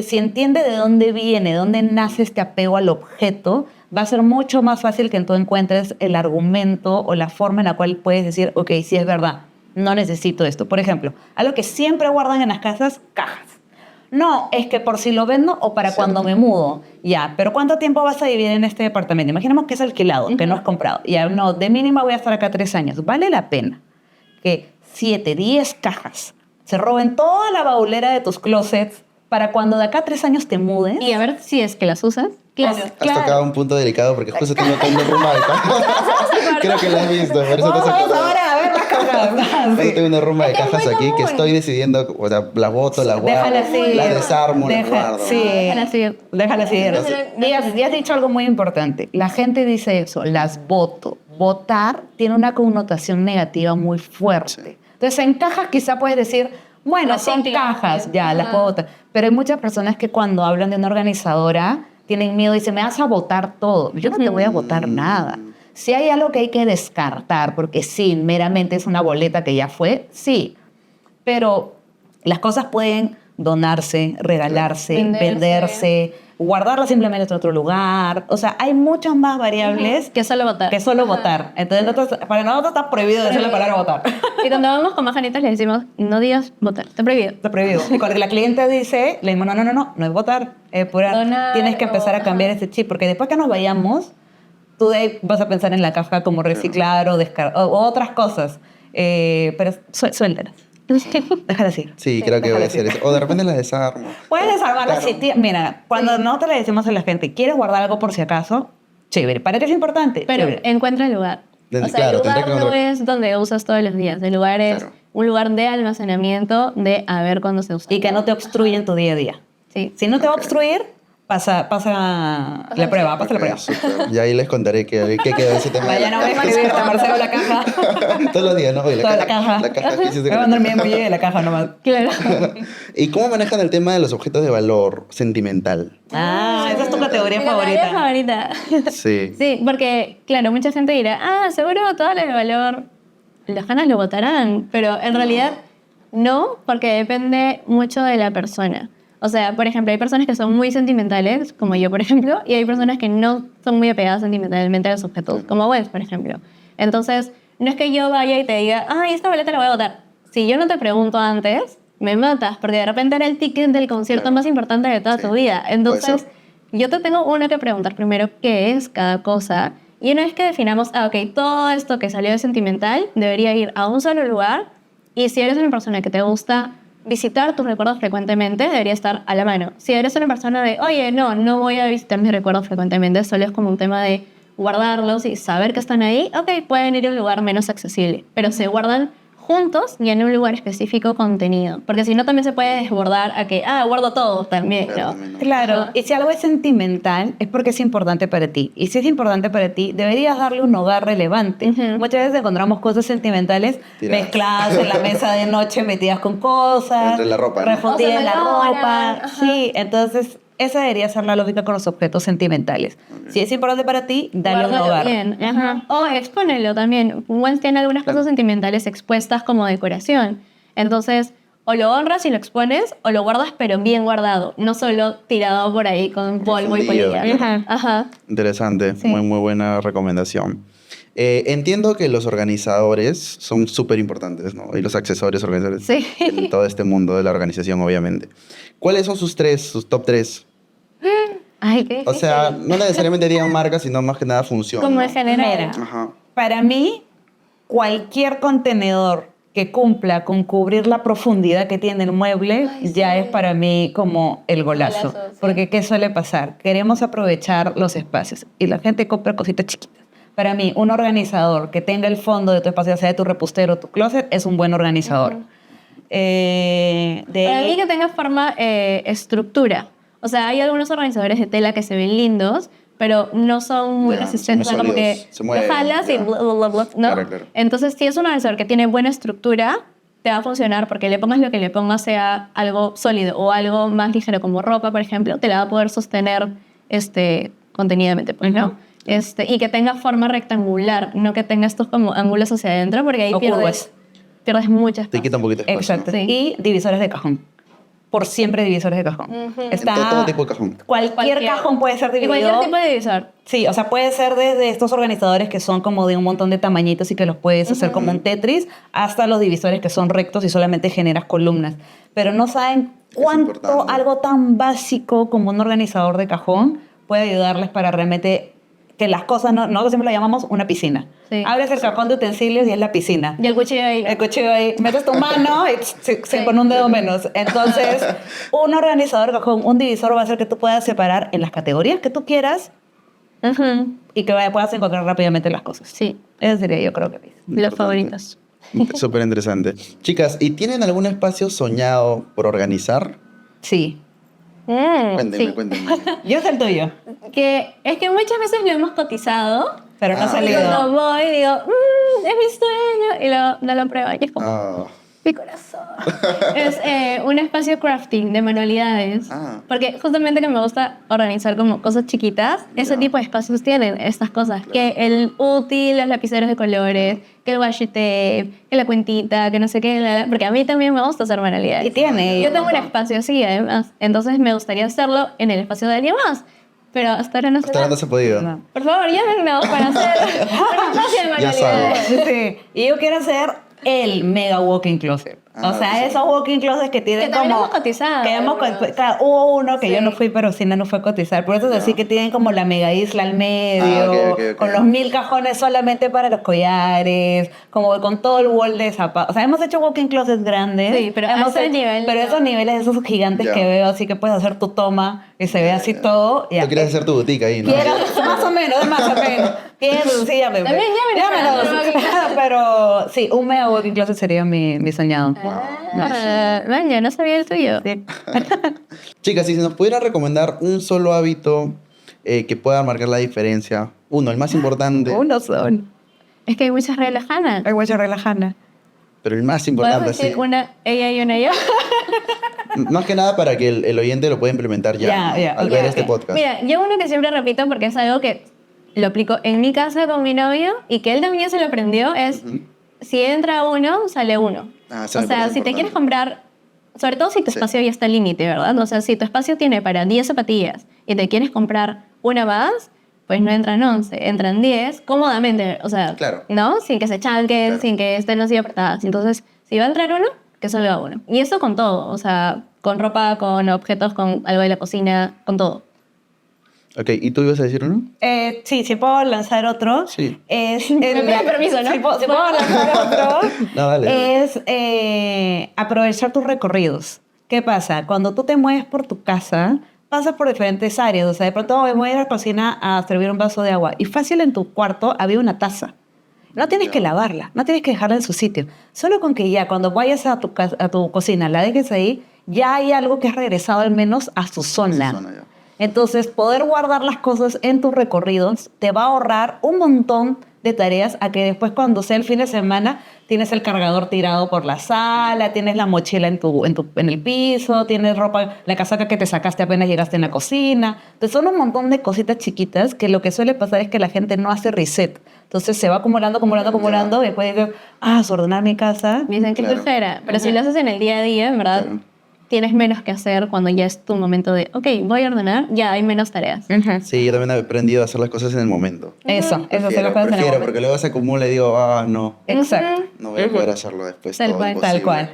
si entiende de dónde viene, de dónde nace este apego al objeto, va a ser mucho más fácil que tú encuentres el argumento o la forma en la cual puedes decir, ok, sí es verdad, no necesito esto. Por ejemplo, algo que siempre guardan en las casas, cajas. No, es que por si lo vendo o para Cierto. cuando me mudo. Ya, pero ¿cuánto tiempo vas a vivir en este departamento? Imaginemos que es alquilado, que no es comprado. Ya, no, de mínima voy a estar acá 3 años. ¿Vale la pena que 7, 10 cajas se roben toda la baulera de tus closets para cuando de acá a 3 años te mudes? Y a ver si es que las usas. Claro. Has tocado un punto delicado porque justo tengo un rumba de cajas. Creo que lo has visto, por eso te has Vamos acordado. ahora a ver las cajas. Por eso tengo una rumba de Es que es cajas muy aquí que común. estoy decidiendo, o sea, las boto, las guardo, Déjala así. las desarmo, las guardo. Sí. Déjala así. Déjala así. Y has dicho algo muy importante. La gente dice eso, las voto, votar tiene una connotación negativa muy fuerte. Sí. Entonces, en cajas quizá puedes decir, bueno, son Recicla. cajas, ya, las puedo votar. Pero hay muchas personas que cuando hablan de una organizadora tienen miedo y dicen, me vas a votar todo. Yo no te voy a votar nada. Si hay algo que hay que descartar, porque sí, meramente es una boleta que ya fue, sí. Pero las cosas pueden donarse, regalarse, venderse, guardarlas simplemente en otro lugar. O sea, hay muchas más variables Que solo votar. que solo votar. Entonces, para nosotros está prohibido decir la palabra votar. Y cuando vamos con más janitas le decimos, no digas votar, está prohibido. Está prohibido. Y cuando la cliente dice, le decimos, no es votar. Es pura, Donar tienes que empezar a cambiar ese chip. Porque después que nos vayamos, tú de ahí vas a pensar en la caja como reciclar o otras cosas. Pero suéltalas. Déjala así. Sí, creo que voy a hacer eso. O de repente las desarmo. Puedes desarmarlas Claro. si mira, cuando nosotros le decimos a la gente, ¿quieres guardar algo por si acaso? Chévere. ¿Para ti es importante? Pero Chévere. encuentra el lugar. O sea, Claro, el tendré lugar que no encontrar. es donde usas todos los días. El lugar es Claro. un lugar de almacenamiento de a ver cuándo se usa. Y que no te obstruya en tu día a día. Sí. Si no te va a Ok. obstruir, pasa la prueba, pasa la Ok, prueba. súper. Y ahí les contaré qué quedó ese tema. de Mañana las voy a cajas. escribirte, Marcelo, la caja. Todos los días, ¿no? Oye, Toda la caja. La caja que hiciste Me va a con mandar la mi caja. emoji de la caja nomás. Claro. ¿Y cómo manejan el tema de los objetos de valor sentimental? Ah, esa es tu categoría Mi categoría favorita. favorita. Sí. Sí, porque, claro, mucha gente dirá, seguro todas las de valor, las ganas lo votarán, pero en realidad no, porque depende mucho de la persona. O sea, por ejemplo, hay personas que son muy sentimentales, como yo, por ejemplo, y hay personas que no son muy apegadas sentimentalmente a los objetos, como Wes, por ejemplo. Entonces, no es que yo vaya y te diga, esta boleta la voy a votar. Si yo no te pregunto antes, me matas, porque de repente era el ticket del concierto Claro. más importante de toda Sí, tu vida. puede Entonces, ser. yo te tengo que preguntar primero qué es cada cosa. Y una vez que definamos, todo esto que salió de sentimental debería ir a un solo lugar. Y si eres una persona que te gusta visitar tus recuerdos frecuentemente, debería estar a la mano. Si eres una persona de, oye, no voy a visitar mis recuerdos frecuentemente, solo es como un tema de guardarlos y saber que están ahí, pueden ir a un lugar menos accesible. Pero se guardan juntos y en un lugar específico contenido. Porque si no, también se puede desbordar a que, guardo todo también, Claro, ¿no? también, ¿no? Claro, y si algo es sentimental es porque es importante para ti. Y si es importante para ti, deberías darle un hogar relevante. Ujú. Muchas veces encontramos cosas sentimentales Tiradas. mezcladas en la mesa de noche, metidas con cosas. Entre la ropa, ¿no? Refundidas O se en la valoran, ropa. ajá. Sí, entonces esa debería ser la lógica con los objetos sentimentales. Si es importante para ti, dale un Guárdalo hogar. bien, ajá. O expónelo también. Wens tiene algunas cosas sentimentales expuestas como decoración. Entonces, o lo honras y lo expones, o lo guardas pero bien guardado. No solo tirado por ahí con polvo y Refundido, polilla. claro. Ajá. Interesante, Sí. muy buena recomendación. Entiendo que los organizadores son súper importantes, ¿no? Y los accesorios organizadores Sí. en todo este mundo de la organización, obviamente. ¿Cuáles son sus top tres? Ay, qué O sea, difícil. no necesariamente digan marcas, sino más que nada función. Como ¿no? en general. Mira. Ajá. Para mí, cualquier contenedor que cumpla con cubrir la profundidad que tiene el mueble ya es para mí como el golazo. Golazo, sí. Porque ¿qué suele pasar? Queremos aprovechar los espacios y la gente compra cositas chiquitas. Para mí, un organizador que tenga el fondo de tu espacio, sea de tu repostero o tu closet, es un buen organizador. De Para ahí- mí que tenga forma, estructura. O sea, hay algunos organizadores de tela que se ven lindos, pero no son muy Ya, resistentes. son muy Como que sólidos, se mueven, lo jalas y ya. bla, bla, bla, bla, ¿no? Claro, claro. Entonces, si es un organizador que tiene buena estructura, te va a funcionar porque le pongas lo que le pongas, sea algo sólido o algo más ligero como ropa, por ejemplo, te la va a poder sostener contenidamente, pues, ¿no? Y que tenga forma rectangular, no que tenga estos como ángulos hacia adentro, porque ahí O pierdes muchas Te quita un poquito de espacio. Exacto. Sí. Y divisores de cajón. Por siempre divisores de cajón. Está- Todo tipo de cajón. Cualquier cajón puede ser Y dividido. cualquier tipo de divisor. Sí, o sea, puede ser desde estos organizadores que son como de un montón de tamañitos y que los puedes hacer como un Tetris, hasta los divisores que son rectos y solamente generas columnas. Pero no saben cuánto importante. algo tan básico como un organizador de cajón puede ayudarles para realmente que las cosas, nosotros siempre lo llamamos una piscina. Sí. Abres el cajón de utensilios y es la piscina. Y el cuchillo ahí. El cuchillo ahí, metes tu mano y Sí. con un dedo menos. Entonces, un organizador de cajón, un divisor va a hacer que tú puedas separar en las categorías que tú quieras Ujú. y que puedas encontrar rápidamente las cosas. Sí, Eso sería yo creo que los favoritos. Súper interesante. Chicas, ¿y tienen algún espacio soñado por organizar? Sí. Cuéntenme, sí. cuéntenme. Yo es el tuyo. Que es que muchas veces lo hemos cotizado, Pero no ha Ah, salido. Cuando voy, digo, es mi sueño. Y luego no lo pruebo. Y es como, Ah, mi corazón. Es un espacio crafting de manualidades. Ah. Porque justamente que me gusta organizar como cosas chiquitas, ese Ya. tipo de espacios tienen estas cosas. Claro. Que el útil, los lapiceros de colores, que el washi tape, que la cuentita, que no sé qué. Porque a mí también me gusta hacer manualidades. Y tiene. Yo tengo un espacio así, además. Entonces me gustaría hacerlo en el espacio de alguien más. Pero hasta ahora no se hasta ahora da. no se ha podido. No. Por favor, llámenos para hacer un espacio de Ya manualidades. Sí. Y yo quiero hacer el mega walk-in closet. Ah, O sea, sí. esos walk-in closets que tienen Que también como... hemos cotizado, Que hemos algunos. claro, hubo uno que Sí. yo no fui, pero Sina no fue a cotizar. Por eso es Ya. decir que tienen como la mega isla al medio, Ah, ok, ok. con los 1000 cajones solamente para los collares, como con todo el wall de zapatos. O sea, hemos hecho walk-in closets grandes. Sí, pero a hemos ese nivel Pero no. esos niveles, esos gigantes Ya. que veo, así que puedes hacer tu toma y se ve así todo. Tú quieres hacer tu boutique ahí, ¿no? Quiero, más o menos, Quiero, sí, llámeme. También llámenos. Pero sí, un mega walk-in closet sería mi soñado. Vaya, no sabía el tuyo. Sí. Chicas, si se nos pudiera recomendar un solo hábito que pueda marcar la diferencia, uno, el más importante, Uno son. Es que hay muchas reglas, Hannah. Hay mucha relajana. pero el más ¿Podemos importante, decir sí. una ella y una yo? Más que nada para que el oyente lo pueda implementar ya, Ya, ¿no? ya, al ok, ver ok. este podcast. Mira, yo uno que siempre repito porque es algo que lo aplico en mi casa con mi novio y que él también se lo aprendió es Ujú. si entra uno, sale uno. Ah, eso O me sea, parece si te importante. quieres comprar, sobre todo si tu Sí. espacio ya está al límite, ¿verdad? O sea, si tu espacio tiene para 10 zapatillas y te quieres comprar una más, pues no entran 11, entran 10 cómodamente, o sea, Claro. ¿no? Sin que se chanquen, Claro. sin que estén así apretadas. Entonces, si va a entrar uno, que salga uno. Y eso con todo, o sea, con ropa, con objetos, con algo de la cocina, con todo. Ok, ¿y tú ibas a decir uno? Sí, si puedo lanzar otro. Sí. Es Me pides permiso, ¿no? Si puedo lanzar otro. No, dale. Es aprovechar tus recorridos. ¿Qué pasa? Cuando tú te mueves por tu casa, pasas por diferentes áreas. O sea, de pronto me voy a ir a la cocina a servir un vaso de agua. Y fácil en tu cuarto había una taza. No tienes Ya. que lavarla, no tienes que dejarla en su sitio. Solo con que ya cuando vayas a a tu cocina, la dejes ahí, ya hay algo que has regresado al menos a su zona. Zona, ya. Entonces, poder guardar las cosas en tus recorridos te va a ahorrar un montón de tareas a que después cuando sea el fin de semana tienes el cargador tirado por la sala, tienes la mochila en el piso, tienes ropa, la casaca que te sacaste apenas llegaste en la cocina. Entonces son un montón de cositas chiquitas que lo que suele pasar es que la gente no hace reset. Entonces se va acumulando y después dices, desordenar mi casa. Dicen que Claro. flojera, pero si lo haces en el día a día, en verdad, Claro. tienes menos que hacer cuando ya es tu momento de, ok, voy a ordenar, ya hay menos tareas. Sí, yo también he aprendido a hacer las cosas en el momento. Eso se lo puedes hacer. Prefiero, porque luego se acumula y digo, no, Exacto. no voy a poder hacerlo después. Tal todo cual. imposible. Tal cual.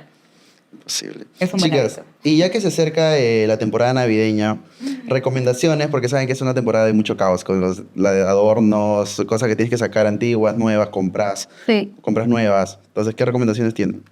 Imposible. Es un buen Chicas, hábito. y ya que se acerca la temporada navideña, recomendaciones, porque saben que es una temporada de mucho caos, con la de adornos, cosas que tienes que sacar antiguas, nuevas, compras nuevas. Entonces, ¿qué recomendaciones tienen?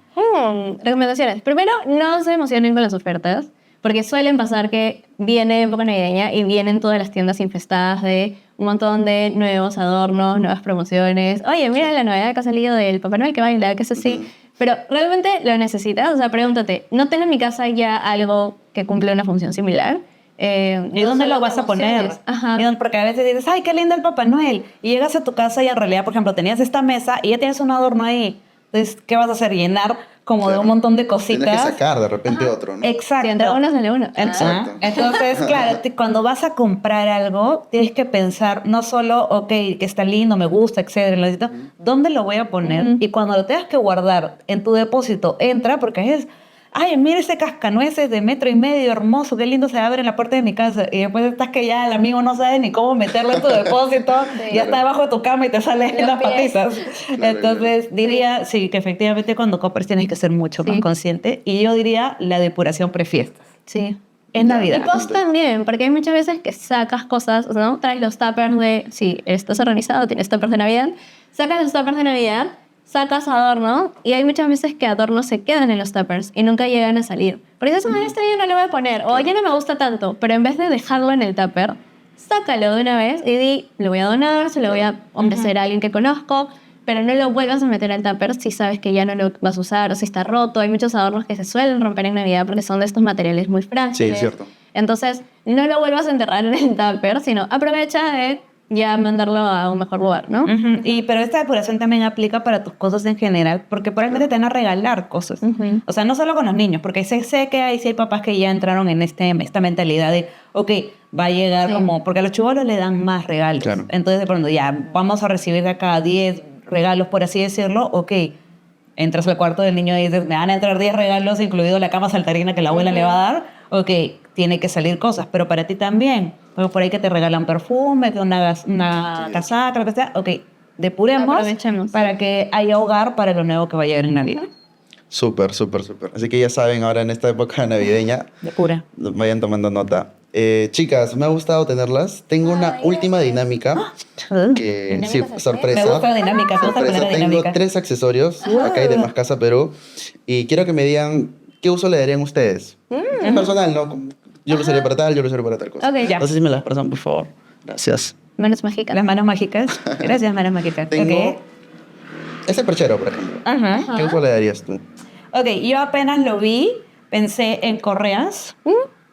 Recomendaciones. Primero, no se emocionen con las ofertas, porque suelen pasar que viene época navideña y vienen todas las tiendas infestadas de un montón de nuevos adornos, nuevas promociones. Oye, mira la novedad que ha salido del Papá Noel que baila, que es así. Pero realmente lo necesitas. O sea, pregúntate, ¿no tengo en mi casa ya algo que cumple una función similar? ¿Y dónde lo vas a poner? Ajá. Porque a veces dices, ay, qué lindo el Papá Noel. Y llegas a tu casa y en realidad, por ejemplo, tenías esta mesa y ya tienes un adorno ahí. Entonces, ¿qué vas a hacer? Llenar como de Claro. un montón de cositas. Tienes que sacar de repente otro, ¿no? Exacto. Si entre uno sale uno. Exacto. Entonces, claro, cuando vas a comprar algo, tienes que pensar no solo, ok, que está lindo, me gusta, etcétera, lo necesito, ¿dónde lo voy a poner? Y cuando lo tengas que guardar en tu depósito, entra, porque es, ay, mira ese cascanueces de 1,5 metros, hermoso, qué lindo se abre en la puerta de mi casa. Y después estás que ya el amigo no sabe ni cómo meterlo en tu depósito, ya está debajo de tu cama y te salen Los las pies. patitas. Claro, Entonces, diría, sí, que efectivamente cuando compras tienes que ser mucho más Sí. consciente. Y yo diría la depuración prefiestas. Sí. En Ya. Navidad. Y post también, porque hay muchas veces que sacas cosas, ¿no? Traes los tuppers de, si estás organizado, tienes tuppers de Navidad, sacas los tuppers de Navidad, sacas adorno, y hay muchas veces que adornos se quedan en los tuppers y nunca llegan a salir. Porque dices, este año no lo voy a poner, o ya no me gusta tanto, pero en vez de dejarlo en el tupper, sácalo de una vez y di, lo voy a donar, se lo voy a ofrecer a alguien que conozco, pero no lo vuelvas a meter al tupper si sabes que ya no lo vas a usar o si está roto. Hay muchos adornos que se suelen romper en Navidad porque son de estos materiales muy frágiles. Sí, es cierto. Entonces, no lo vuelvas a enterrar en el tupper, sino aprovecha de ya mandarlo a un mejor lugar, ¿no? Ujú. Pero esta depuración también aplica para tus cosas en general, porque probablemente te van a regalar cosas. Ujú. O sea, no solo con los niños, porque sé que sí hay papás que ya entraron en esta mentalidad de, ok, va a llegar como, porque a los chibolos le dan más regalos. Claro. Entonces de pronto ya vamos a recibir de acá 10 regalos, por así decirlo, ok. Entras al cuarto del niño y dices, me van a entrar 10 regalos, incluido la cama saltarina que la abuela le va a dar. Ok, tiene que salir cosas, pero para ti también. Porque por ahí que te regalan perfume, que una casaca, lo que sea. Ok, depuremos Aprovechemos. para que haya hogar para lo nuevo que va a llegar en Navidad. Súper, súper, súper. Así que ya saben, ahora en esta época navideña, Depura. vayan tomando nota. Chicas, me ha gustado tenerlas. Tengo una última dinámica que, Dinámica sí, sorpresa. sorpresa. Me gusta la dinámica, me gusta Sorpresa. poner la Tengo dinámica. 3 accesorios, acá hay de Más Casa Perú, y quiero que me digan qué uso le darían ustedes. Personal, ¿no? Yo lo usaría para tal, yo lo usaría para tal cosa. Ok, ya. No sé si me las pasan, por favor. Gracias. Manos mágicas. Las manos mágicas. Gracias, manos mágicas. Tengo Ok. este perchero, por ejemplo. Ajá. ¿Qué uso le darías tú? Ok, yo apenas lo vi, pensé en correas.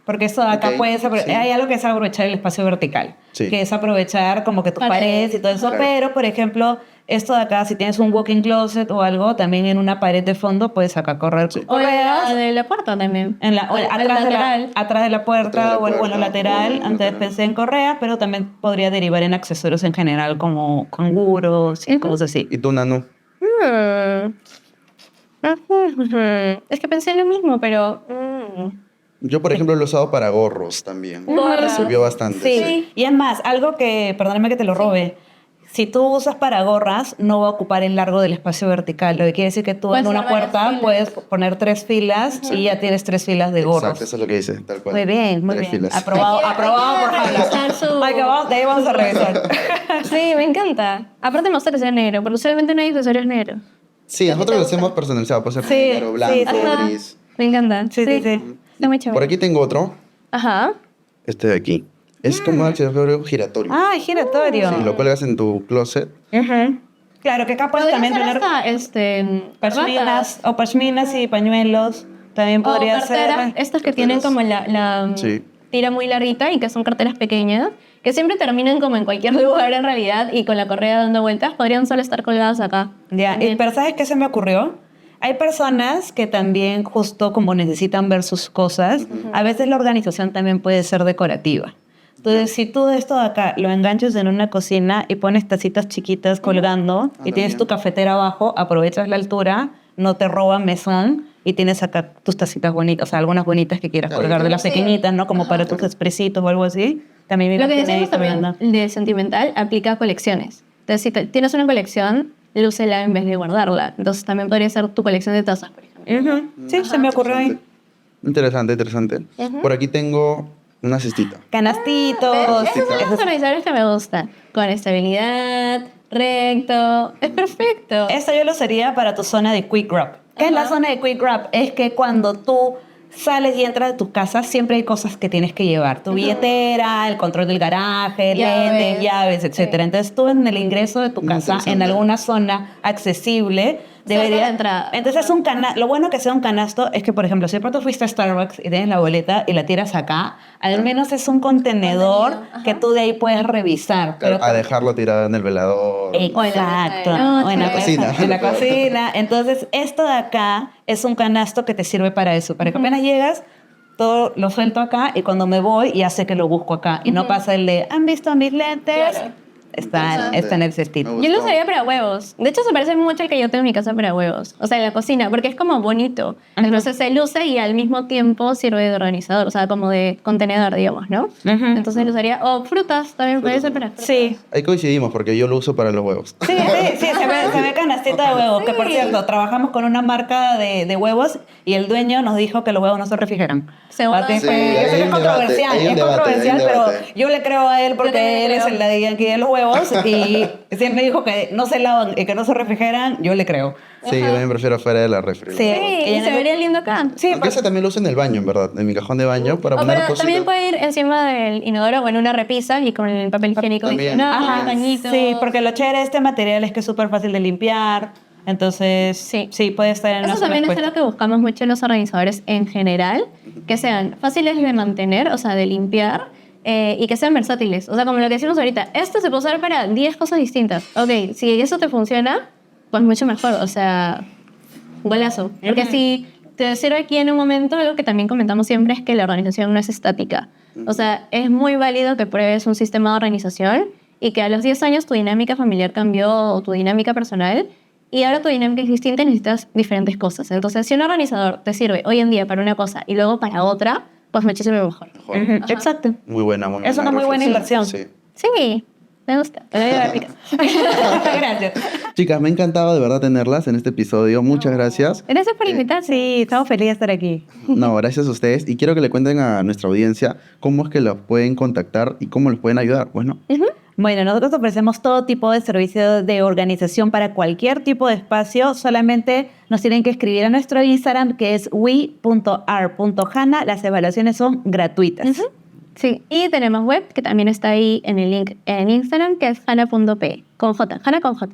Porque esto de acá Ok, puede ser, sí. hay algo que es aprovechar el espacio vertical, Sí. que es aprovechar como que tus paredes y todo eso, Claro. pero por ejemplo, esto de acá, si tienes un walk-in closet o algo, también en una pared de fondo puedes acá correr Sí. O correas la de la puerta también. en la, o El atrás, lateral. atrás de la puerta Atrás de la o el puerta, lateral. o Entonces lateral. pensé en correas, pero también podría derivar en accesorios en general como canguros y cosas así. ¿Y tú, Nanu? Mm. Es que pensé lo mismo, pero... Yo, por ejemplo, lo he usado para gorros también. Gorros. Me sirvió bastante. Sí. Y es más, algo que, perdóname que te lo robe, si tú usas para gorras, no va a ocupar el largo del espacio vertical. Lo que quiere decir que tú Puedes en una hacer varias puerta filas. puedes poner 3 filas y ya tienes 3 filas de gorros. Exacto, eso es lo que dice, tal cual. Muy bien, muy 3 bien. filas. Aprobado, Hay que aprobado por revisar Hanna. su- Ay, que de ahí vamos a revisar. Sí, me encanta. Aparte me gusta que sea negro, porque usualmente no hay accesorios negros. Sí, nosotros lo hacemos personalizado. Puede ser Sí, negro, blanco, sí, sí. Ajá. gris. Me encanta. Sí, sí, sí. Está muy chévere. Por aquí tengo otro. Ajá. Este de aquí. Es como un accesorio giratorio. Ah, giratorio. Sí, lo cuelgas en tu closet. Ujú. Claro, que acá puedes Podría también ser tener hasta, pashminas o pashminas y pañuelos. También o podría carteras, ser. estas que tienen como la Sí. tira muy larguita y que son carteras pequeñas, que siempre terminan como en cualquier lugar en realidad y con la correa dando vueltas, podrían solo estar colgadas acá. Ya, También. pero ¿sabes qué se me ocurrió? Hay personas que también justo como necesitan ver sus cosas, a veces la organización también puede ser decorativa. Entonces, si tú esto de acá lo enganchas en una cocina y pones tacitas chiquitas colgando y tienes también. tu cafetera abajo, aprovechas la altura, no te roban mesón y tienes acá tus tacitas bonitas, o sea, algunas bonitas que quieras Claro. colgar de las Sí. pequeñitas, ¿no? Como para tus expresitos o algo así. También me Lo que imaginé ahí decíamos también tremenda. de sentimental aplica a colecciones. Entonces, si tienes una colección, lúcela en vez de guardarla. Entonces, también podría ser tu colección de tazas, por ejemplo. Ujú. Sí, se me ocurrió ahí. Interesante, interesante. Por aquí tengo una cestita. Canastitos. Esos son los organizadores que me gustan. Con estabilidad, recto. Es perfecto. Esto yo lo usaría para tu zona de Quick Grab. ¿Qué es la zona de Quick Grab? Es que cuando tú sales y entras de tu casa, siempre hay cosas que tienes que llevar. Tu billetera, el control del garaje, Llaves. lentes, llaves, etc. Entonces tú en el ingreso de tu Muy casa, en interesante. alguna zona accesible, Cerca de debería... la entrada. Entonces un lo bueno que sea un canasto es que, por ejemplo, si de pronto fuiste a Starbucks y tienes la boleta y la tiras acá, al menos es un contenedor Ajá. que tú de ahí puedes revisar. Claro, Pero a dejarlo tirado en el velador. exacto. No, O en la chévere. cocina. En la cocina. Entonces, esto de acá es un canasto que te sirve para eso. Para que apenas llegas, todo lo suelto acá y cuando me voy ya sé que lo busco acá. Y no pasa el de, ¿han visto mis lentes? Claro. Está en el cestito. Me Yo lo gustó. usaría para huevos. De hecho, se parece mucho al que yo tengo en mi casa para huevos. O sea, en la cocina, porque es como bonito. Entonces se luce y al mismo tiempo sirve de organizador, o sea, como de contenedor, digamos, ¿no? Entonces lo usaría. O frutas, también puede ser para frutas. Sí. Ahí coincidimos porque yo lo uso para los huevos. Sí, se ve canastita de huevos. Que por cierto, trabajamos con una marca de huevos y el dueño nos dijo que los huevos no se refrigeran. Se guardan. Así Sí, fue- hay yo sé que un es controversial, debate, hay un es debate, controversial, hay un pero debate. yo le creo a él Yo porque también él es creo. el de aquí de los huevos y siempre dijo que no se lavan y que no se refrigeran. Yo le creo. Sí, yo también prefiero fuera de la refri. Sí. Sí, Y y en se el- vería lindo acá. Sí, Aunque ese también lo uso en el baño, en verdad. En mi cajón de baño para O poner pero cositas. también puede ir encima del inodoro o en una repisa y con el papel higiénico También. adicional, Ajá. pañito. sí, porque lo chévere de este material es que es súper fácil de limpiar. Entonces, Sí. puede estar en una Eso zona también es expuesta. algo que buscamos mucho en los organizadores en general, que sean fáciles de mantener, o sea, de limpiar, y que sean versátiles. O sea, como lo que decimos ahorita, esto se puede usar para 10 cosas distintas. Ok, si eso te funciona, pues mucho mejor. O sea, golazo. Porque si te sirve aquí en un momento, algo que también comentamos siempre es que la organización no es estática. O sea, es muy válido que pruebes un sistema de organización y que a los 10 años tu dinámica familiar cambió o tu dinámica personal y ahora tu dinámica es distinta y necesitas diferentes cosas. Entonces, si un organizador te sirve hoy en día para una cosa y luego para otra, pues muchísimo mejor. Mejor. Exacto. Muy buena, muy buena. Es una muy buena reflexión. inversión. Sí. Sí, me gusta. Gracias. Chicas, me ha encantado de verdad tenerlas en este episodio. Muchas gracias. Gracias por invitarme. Sí, estamos felices de estar aquí. No, gracias a ustedes. Y quiero que le cuenten a nuestra audiencia cómo es que los pueden contactar y cómo los pueden ayudar. Bueno, Bueno, nosotros ofrecemos todo tipo de servicios de organización para cualquier tipo de espacio. Solamente nos tienen que escribir a nuestro Instagram, que es we.ar.hana. Las evaluaciones son gratuitas. Sí, y tenemos web que también está ahí en el link en Instagram, que es hana.p, con J, Hana con J.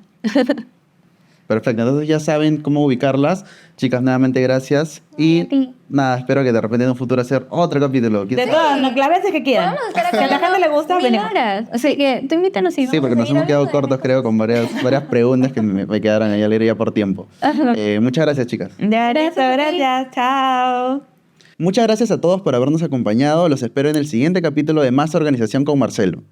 perfecto. Entonces ya saben cómo ubicarlas. Chicas, nuevamente gracias. Y A ti. nada, espero que de repente en un futuro hacer otro capítulo. De todas las veces que quieran. Si a la gente le gusta, 1000 venimos. horas. Así que tú invítanos y Sí, porque vamos nos a ir hemos quedado hablando de cortos, creo, con varias preguntas que me quedaron ahí al ir ya por tiempo. Muchas gracias, chicas. Gracias. Chao. Muchas gracias a todos por habernos acompañado. Los espero en el siguiente capítulo de Más Organización con Marcelo.